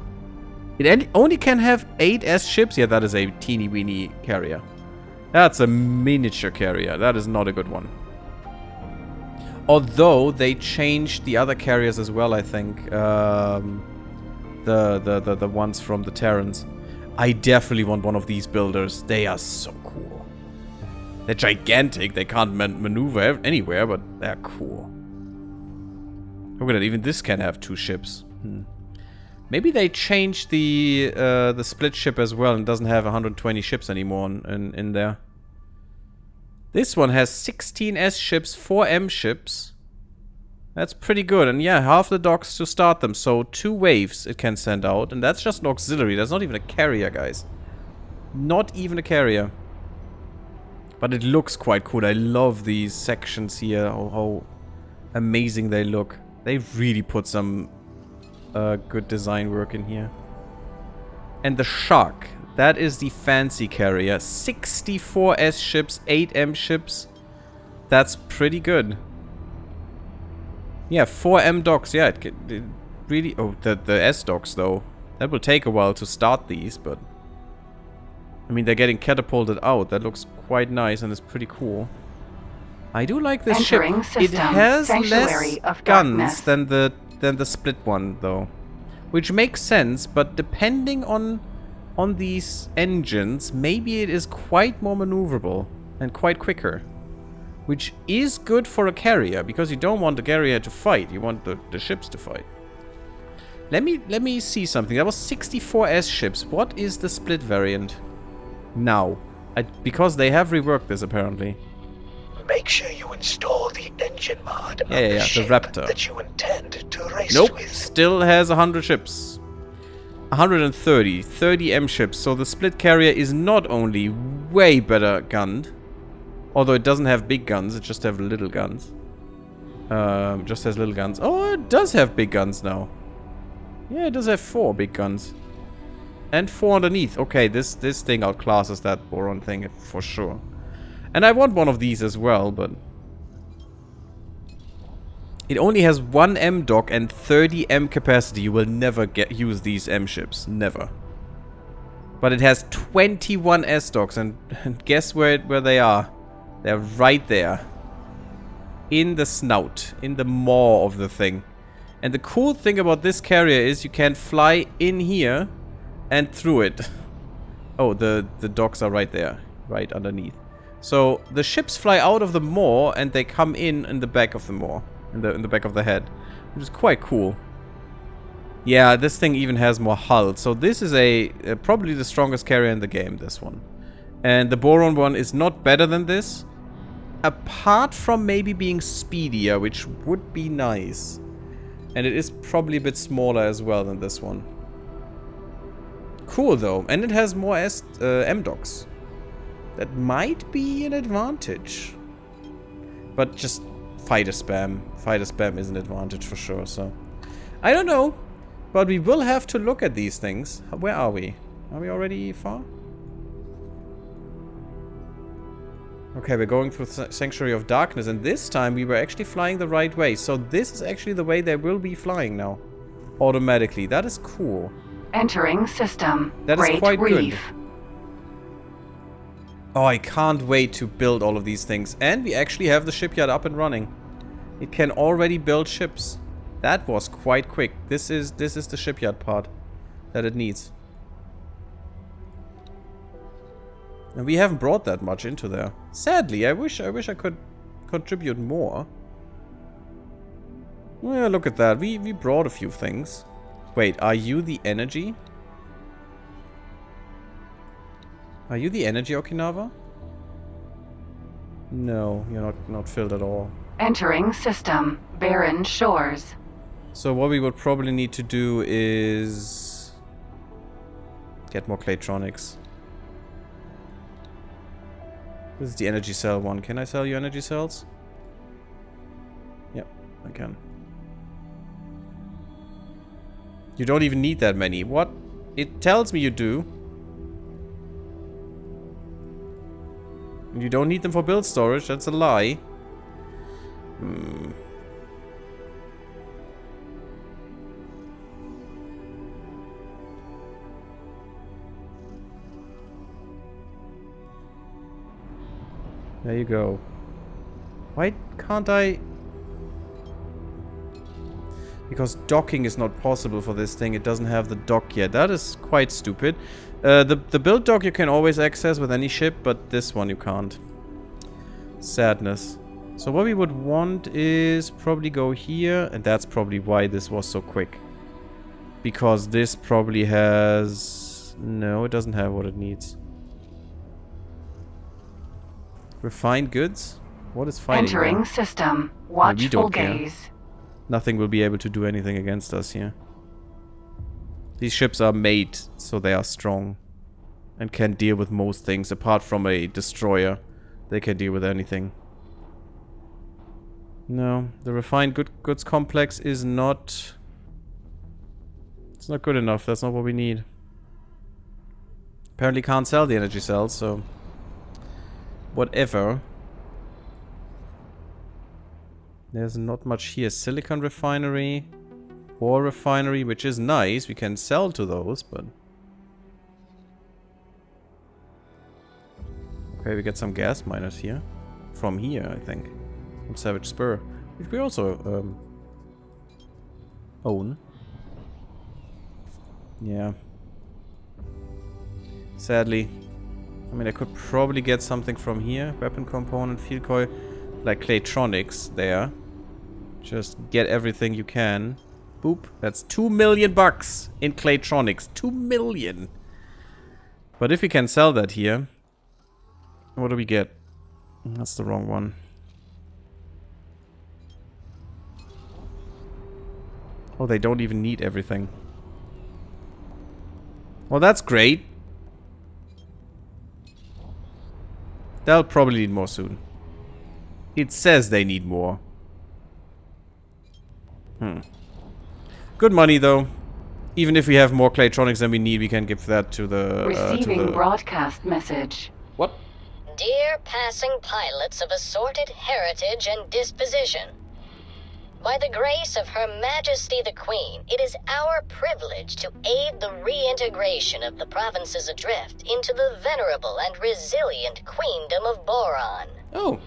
It only can have 8 S ships. Yeah, that is a teeny weeny carrier. That's a miniature carrier. That is not a good one. Although they changed the other carriers as well, I think. The ones from the Terrans. I definitely want one of these builders. They are so cool. They're gigantic. They can't maneuver anywhere, but they're cool. Look at that. Even this can have 2 ships. Maybe they changed the split ship as well and doesn't have 120 ships anymore in there. This one has 16 S ships, 4 M ships. That's pretty good. And yeah, half the docks to start them. So 2 waves it can send out. And that's just an auxiliary. That's not even a carrier, guys. Not even a carrier. But it looks quite cool. I love these sections here. How amazing they look. They really put some good design work in here. And the Shark. That is the fancy carrier. 64 S ships, 8 M ships. That's pretty good. Yeah, 4 M docks. Yeah, it really... Oh, the S docks, though. That will take a while to start these, but... I mean, they're getting catapulted out. That looks quite nice and it's pretty cool. I do like this ship. It has less guns than the split one, though. Which makes sense, but depending on these engines, maybe it is quite more maneuverable and quite quicker. Which is good for a carrier, because you don't want the carrier to fight, you want the ships to fight. Let me see something. That was 64 S ships. What is the split variant now? Because they have reworked this apparently. Make sure you install the engine mod on the ship Raptor that you intend to race Nope, with. still has 100 ships. 30 M ships, so the split carrier is not only way better gunned, although it doesn't have big guns, it just has little guns. Oh, it does have big guns now. Yeah, it does have 4 big guns. And 4 underneath. Okay, this thing outclasses that Boron thing for sure. And I want one of these as well, but... It only has 1 M dock and 30 M capacity. You will never use these M ships. Never. But it has 21 S docks, and guess where they are? They're right there. In the snout. In the maw of the thing. And the cool thing about this carrier is you can fly in here and through it. Oh, the docks are right there. Right underneath. So the ships fly out of the maw and they come in the back of the maw. In the back of the head. Which is quite cool. Yeah, this thing even has more hull. So this is probably the strongest carrier in the game, this one. And the boron one is not better than this. Apart from maybe being speedier, which would be nice. And it is probably a bit smaller as well than this one. Cool though. And it has more M-Docs. That might be an advantage. But just fighter spam. Fighter spam is an advantage for sure, so. I don't know. But we will have to look at these things. Where are we? Are we already far? Okay, we're going through Sanctuary of Darkness, and this time we were actually flying the right way. So this is actually the way they will be flying now. Automatically. That is cool. Entering system. That is Great quite Reef. good. Oh, I can't wait to build all of these things. And we actually have the shipyard up and running. It can already build ships. That was quite quick. This is the shipyard part that it needs. And we haven't brought that much into there. Sadly, I wish I could contribute more. Well, look at that. We brought a few things. Wait, are you the energy? Are you the energy, Okinawa? No, you're not filled at all. Entering system. Barren shores. So what we would probably need to do is get more Claytronics. This is the energy cell one. Can I sell you energy cells? Yep, I can. You don't even need that many. What? It tells me you do. You don't need them for build storage. That's a lie. There you go. Why can't I? Because docking is not possible for this thing. It doesn't have the dock yet. That is quite stupid. The build dock you can always access with any ship, but this one you can't. Sadness. So what we would want is probably go here, and that's probably why this was so quick. Because this probably has... No, it doesn't have what it needs. Refined goods? What is fighting? Entering there? system. We Watchful don't care. gaze. Nothing will be able to do anything against us here. These ships are made so they are strong. And can deal with most things. Apart from a destroyer. They can deal with anything. No, the refined goods complex is not... It's not good enough. That's not what we need. Apparently can't sell the energy cells, so... Whatever. There's not much here. Silicon refinery. Ore refinery, which is nice. We can sell to those, but... Okay, we get some gas miners here. From here, I think. From Savage Spur. Which we also own. Yeah. Sadly. I mean, I could probably get something from here. Weapon component, field coil. Like Claytronics there. Just get everything you can. Boop. That's 2 million bucks in Claytronics. 2 million. But if we can sell that here... What do we get? That's the wrong one. Oh, they don't even need everything. Well, that's great. They'll probably need more soon. It says they need more. Good money, though. Even if we have more Claytronics than we need, we can give that to the... Receiving broadcast message. What? Dear passing pilots of assorted heritage and disposition, by the grace of Her Majesty the Queen, it is our privilege to aid the reintegration of the provinces adrift into the venerable and resilient Queendom of Boron. Oh.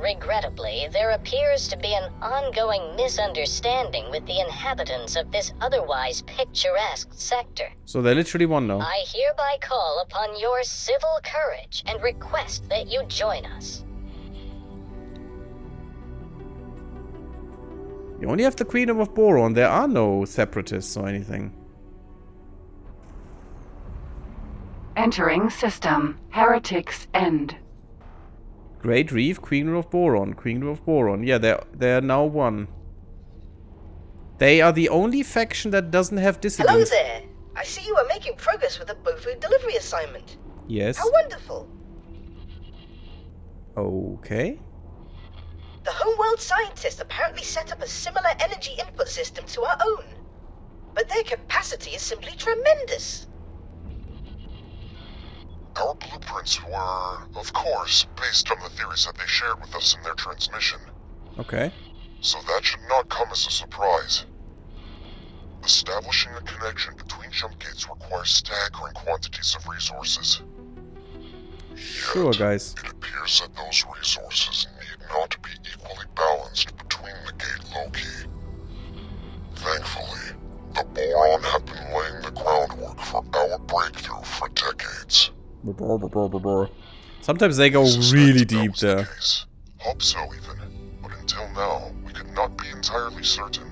Regrettably, there appears to be an ongoing misunderstanding with the inhabitants of this otherwise picturesque sector. So they literally won now. I hereby call upon your civil courage and request that you join us. We only have the Kingdom of Boron. There are no separatists or anything. Entering system. Heretics End. Great Reef, Kingdom of Boron. Kingdom of Boron. Yeah, they're now one. They are the only faction that doesn't have dissidents. Hello there. I see you are making progress with the Bofu delivery assignment. Yes. How wonderful. Okay. The homeworld scientists apparently set up a similar energy input system to our own. But their capacity is simply tremendous. Our blueprints were, of course, based on the theories that they shared with us in their transmission. Okay. So that should not come as a surprise. Establishing a connection between jump gates requires staggering quantities of resources. Sure, guys. It appears that those resources need not be equally balanced between the gate loci. Thankfully, the Boron have been laying the groundwork for our breakthrough for decades. Sometimes they go really deep there. Hope so, even. But until now, we could not be entirely certain.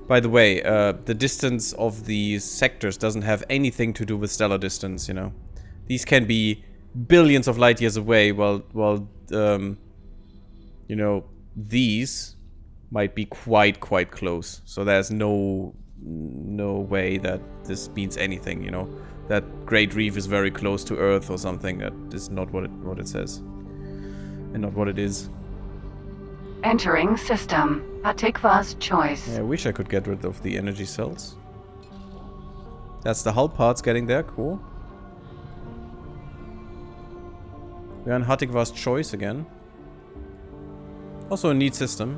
By the way, the distance of these sectors doesn't have anything to do with stellar distance, you know. These can be billions of light years away, while you know, these might be quite close. So there's no way that this means anything, you know. That Great Reef is very close to Earth or something. That is not what it says. And not what it is. Entering system. Atikva's choice. Yeah, I wish I could get rid of the energy cells. That's the hull parts getting there. Cool. We're on Hatikva's choice again. Also a neat system.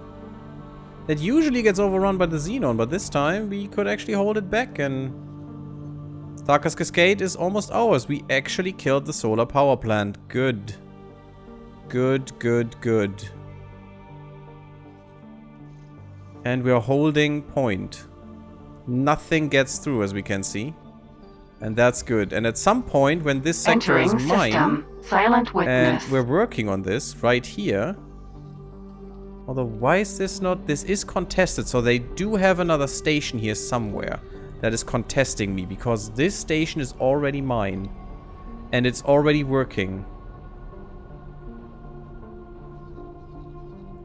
It usually gets overrun by the Xenon, but this time we could actually hold it back, and Tharka's Cascade is almost ours. We actually killed the solar power plant. Good. Good. And we're holding point. Nothing gets through, as we can see. And that's good. And at some point, when this sector is mine, Silent witness. and we're working on this right here. Although, why is this not... This is contested, so they do have another station here somewhere that is contesting me, because this station is already mine. And it's already working.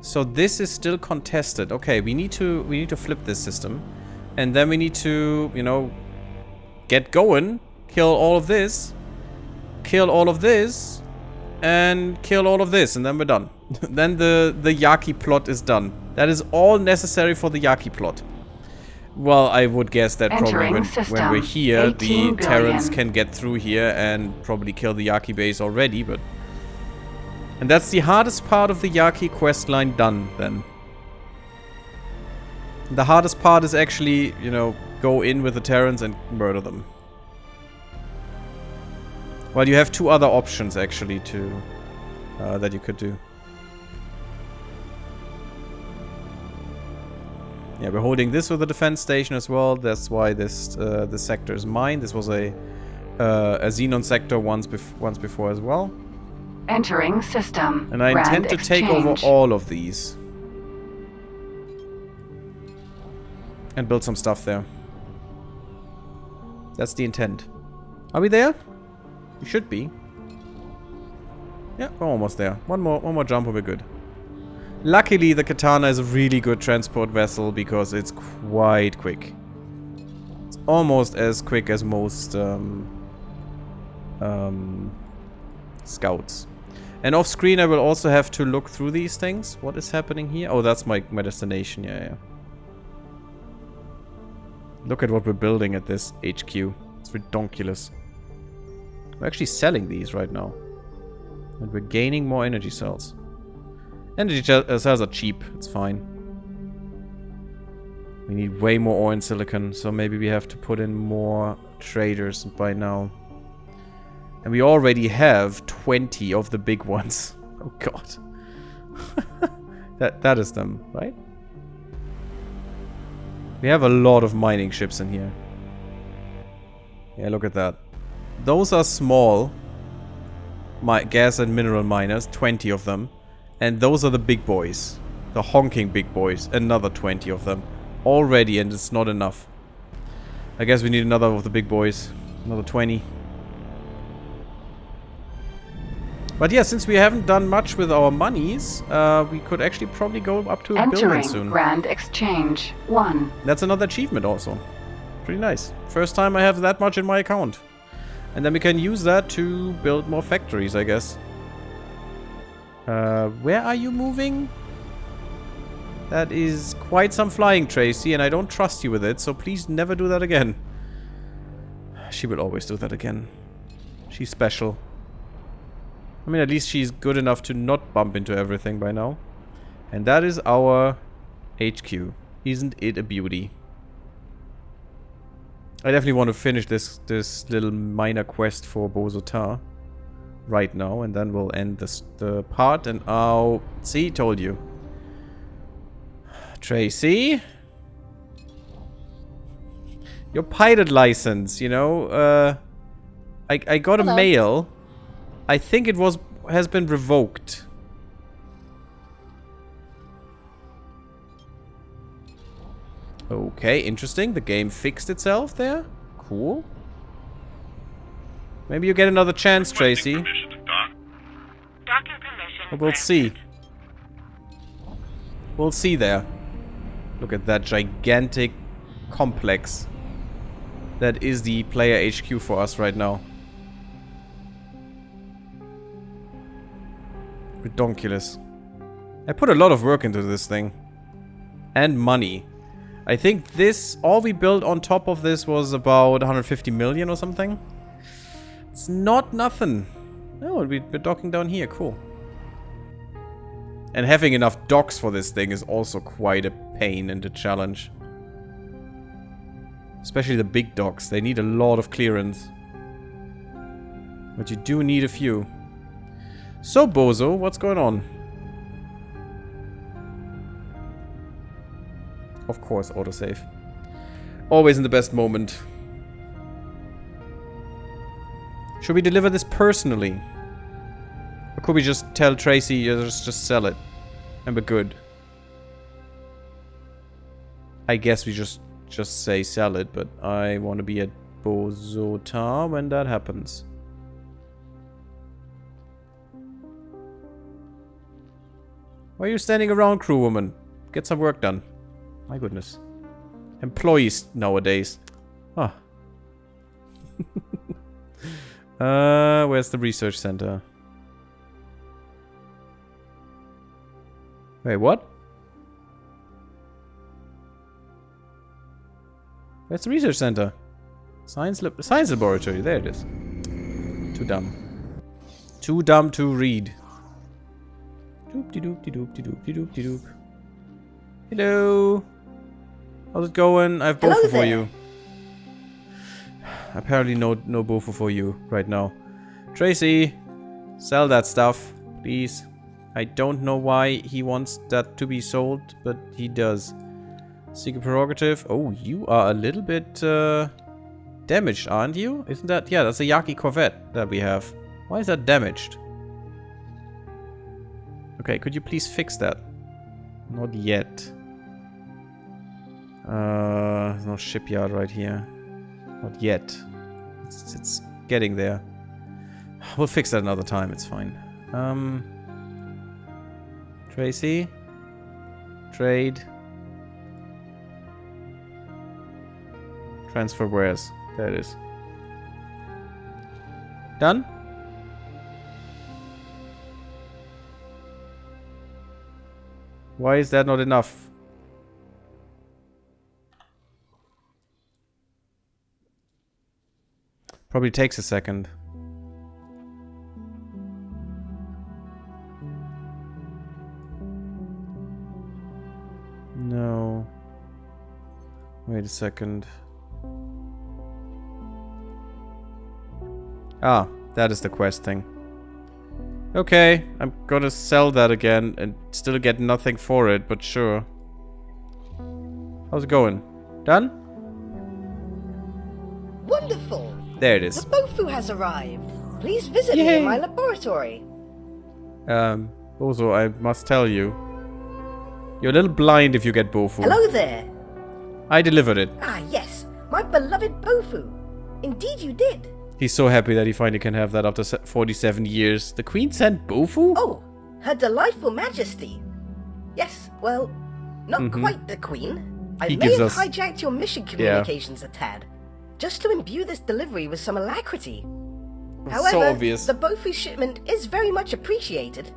So this is still contested. Okay, we need to flip this system. And then we need to, you know, get going, kill all of this, kill all of this, and kill all of this, and then we're done. Then the Yaki plot is done. That is all necessary for the Yaki plot. Well, I would guess that probably when we're here, the Terrans can get through here and probably kill the Yaki base already, but... And that's the hardest part of the Yaki questline done, then. The hardest part is actually, you know, go in with the Terrans and murder them. Well, you have two other options, actually, to... that you could do. Yeah, we're holding this with the defense station as well. That's why this sector is mine. This was a Xenon sector once before as well. Entering system. And I intend to take over all of these. And build some stuff there. That's the intent. Are we there? We should be. Yeah, we're almost there. One more jump and we're good. Luckily, the Katana is a really good transport vessel because it's quite quick. It's almost as quick as most scouts. And off screen, I will also have to look through these things. What is happening here? Oh, that's my destination. Yeah. Look at what we're building at this HQ. It's redonkulous. We're actually selling these right now. And we're gaining more energy cells. Energy cells are cheap. It's fine. We need way more ore and silicon, so maybe we have to put in more traders by now. And we already have 20 of the big ones. Oh god. that is them, right? We have a lot of mining ships in here. Yeah, look at that. Those are small gas and mineral miners, 20 of them. And those are the big boys. The honking big boys. Another 20 of them. Already, and it's not enough. I guess we need another of the big boys. Another 20. But yeah, since we haven't done much with our monies, we could actually probably go up to a billion soon. Grand Exchange 1. That's another achievement also. Pretty nice. First time I have that much in my account. And then we can use that to build more factories, I guess. Where are you moving? That is quite some flying, Tracy, and I don't trust you with it, so please never do that again. She will always do that again. She's special. I mean, at least she's good enough to not bump into everything by now. And that is our HQ. Isn't it a beauty? I definitely want to finish this little minor quest for Bozotar right now, and then we'll end the part. And I'll see, told you, Tracy, your pilot license. You know, I got a mail. I think it has been revoked. Okay, interesting. The game fixed itself there. Cool. Maybe you get another chance, Tracy. Well, we'll see. We'll see there. Look at that gigantic complex that is the player HQ for us right now. Redonkulous. I put a lot of work into this thing. And money. I think this, all we built on top of this was about 150 million or something. It's not nothing. Oh, we're docking down here. Cool. And having enough docks for this thing is also quite a pain and a challenge. Especially the big docks. They need a lot of clearance. But you do need a few. So, Bozo, what's going on? Of course, autosave. Always in the best moment. Should we deliver this personally? Or could we just tell Tracy, just sell it? And we're good. I guess we just say sell it, but I want to be at Bozotar when that happens. Why are you standing around, crew woman? Get some work done. My goodness. Employees nowadays. Ah. Where's the research center? Wait, what? Where's the research center? Science laboratory. There it is. Too dumb. Too dumb to read. Doop-de-doop-de-doop-de-doop-de-doop-de-doop. Hello. How's it going? I have Bofu for you. Apparently no Bofu for you right now. Tracy, sell that stuff, please. I don't know why he wants that to be sold, but he does. Secret prerogative. Oh, you are a little bit damaged, aren't you? Isn't that? Yeah, that's a Yaki Corvette that we have. Why is that damaged? Okay, could you please fix that? Not yet. There's no shipyard right here. Not yet. It's getting there. We'll fix that another time, it's fine. Tracy? Trade. Transfer wares. There it is. Done? Why is that not enough? Probably takes a second. No. Wait a second. Ah, that is the quest thing. Okay, I'm gonna sell that again and still get nothing for it, but sure. How's it going? Done? Wonderful! There it is. The Bofu has arrived. Please visit me in my laboratory. Also, I must tell you. You're a little blind if you get Bofu. Hello there. I delivered it. Ah, yes. My beloved Bofu. Indeed you did. He's so happy that he finally can have that after 47 years. The Queen sent Bofu? Oh, Her Delightful Majesty. Yes, well, not quite the Queen. I may have hijacked your mission communications a tad, just to imbue this delivery with some alacrity. However, so obvious. The Bofu shipment is very much appreciated.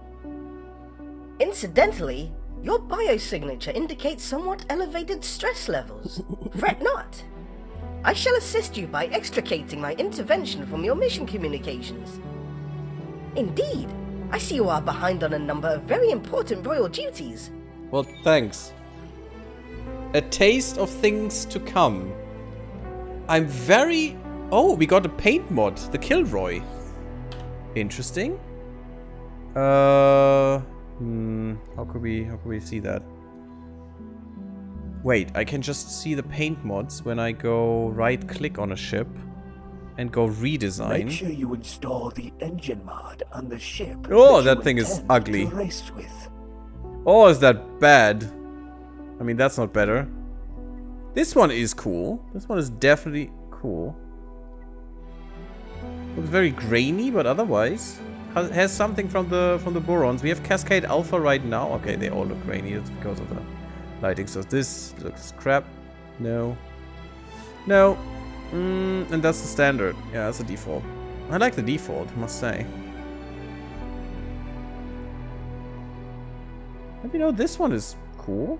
Incidentally, your biosignature indicates somewhat elevated stress levels. Fret not. I shall assist you by extricating my intervention from your mission communications. Indeed, I see you are behind on a number of very important royal duties. Well, thanks. A taste of things to come. I'm very... Oh, we got a paint mod. The Kilroy. Interesting. How could we see that? Wait, I can just see the paint mods when I go right-click on a ship and go redesign. Make sure you install the engine mod on the ship. Oh, that thing is ugly. To race with. Oh, is that bad? I mean, that's not better. This one is cool. This one is definitely cool. Looks very grainy, but otherwise has something from the Borons. We have Cascade Alpha right now. Okay, they all look grainy. It's because of the lighting. So this looks crap. No. No. And that's the standard. Yeah, that's the default. I like the default, I must say. But you know, this one is cool.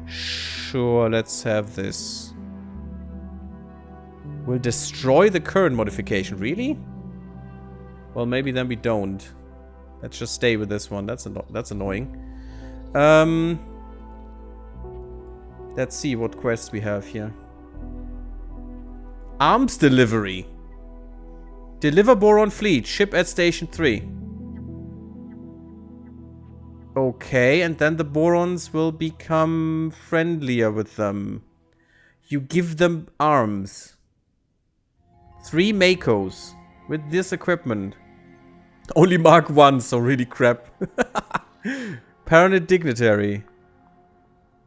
Sure, let's have this. Will destroy the current modification. Really? Well, maybe then we don't. Let's just stay with this one. That's annoying. Let's see what quests we have here. Arms delivery. Deliver Boron fleet. Ship at Station 3. Okay, and then the Borons will become friendlier with them. You give them arms. 3 Makos with this equipment. Only Mark 1, so really crap. Paranid Dignitary.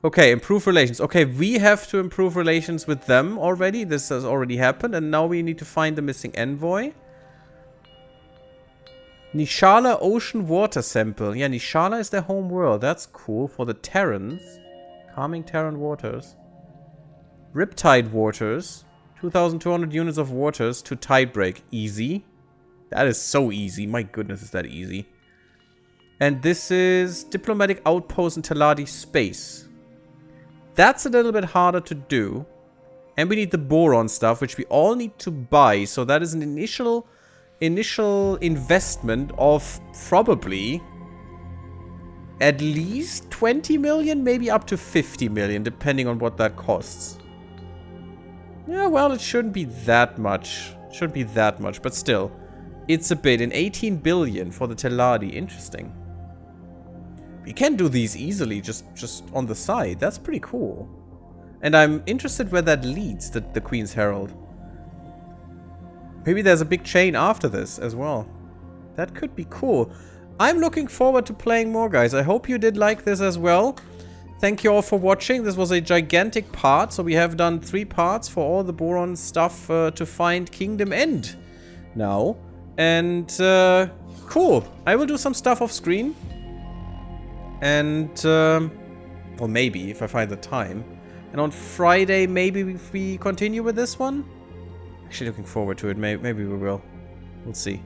Okay, improve relations. Okay, we have to improve relations with them already. This has already happened. And now we need to find the missing envoy. Nishala Ocean Water Sample. Yeah, Nishala is their home world. That's cool. For the Terrans. Calming Terran waters. Riptide waters. 2,200 units of waters to Tidebreak. Easy. That is so easy. My goodness, is that easy. And this is Diplomatic Outpost in Teladi Space. That's a little bit harder to do. And we need the Boron stuff, which we all need to buy. So that is an initial investment of probably at least 20 million, maybe up to 50 million, depending on what that costs. Yeah, well, it shouldn't be that much. It shouldn't be that much, but still. It's a bit. And 18 billion for the Teladi. Interesting. We can do these easily, just on the side. That's pretty cool. And I'm interested where that leads, the Queen's Herald. Maybe there's a big chain after this as well. That could be cool. I'm looking forward to playing more, guys. I hope you did like this as well. Thank you all for watching. This was a gigantic part. So we have done 3 parts for all the Boron stuff to find KingdomEnd now. And cool. I will do some stuff off screen. And, well, maybe if I find the time. And on Friday, maybe if we continue with this one. Actually looking forward to it. Maybe we will. We'll see.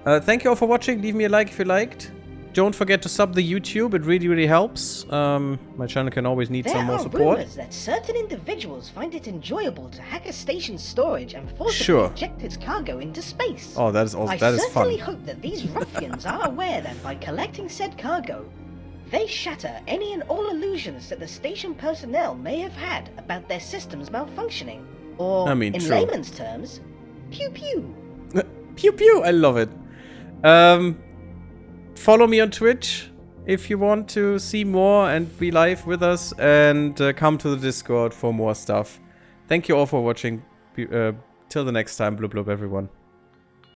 Thank you all for watching. Leave me a like if you liked. Don't forget to sub the YouTube. It really, really helps. My channel can always need some more support. There are rumors that certain individuals find it enjoyable to hack a station's storage and forcibly eject its cargo into space. Oh, that is also I certainly hope that these ruffians are aware that by collecting said cargo, they shatter any and all illusions that the station personnel may have had about their systems malfunctioning. Or, in layman's terms, pew pew. Pew pew, I love it. Follow me on Twitch if you want to see more and be live with us. And come to the Discord for more stuff. Thank you all for watching. Till the next time, blub blub everyone.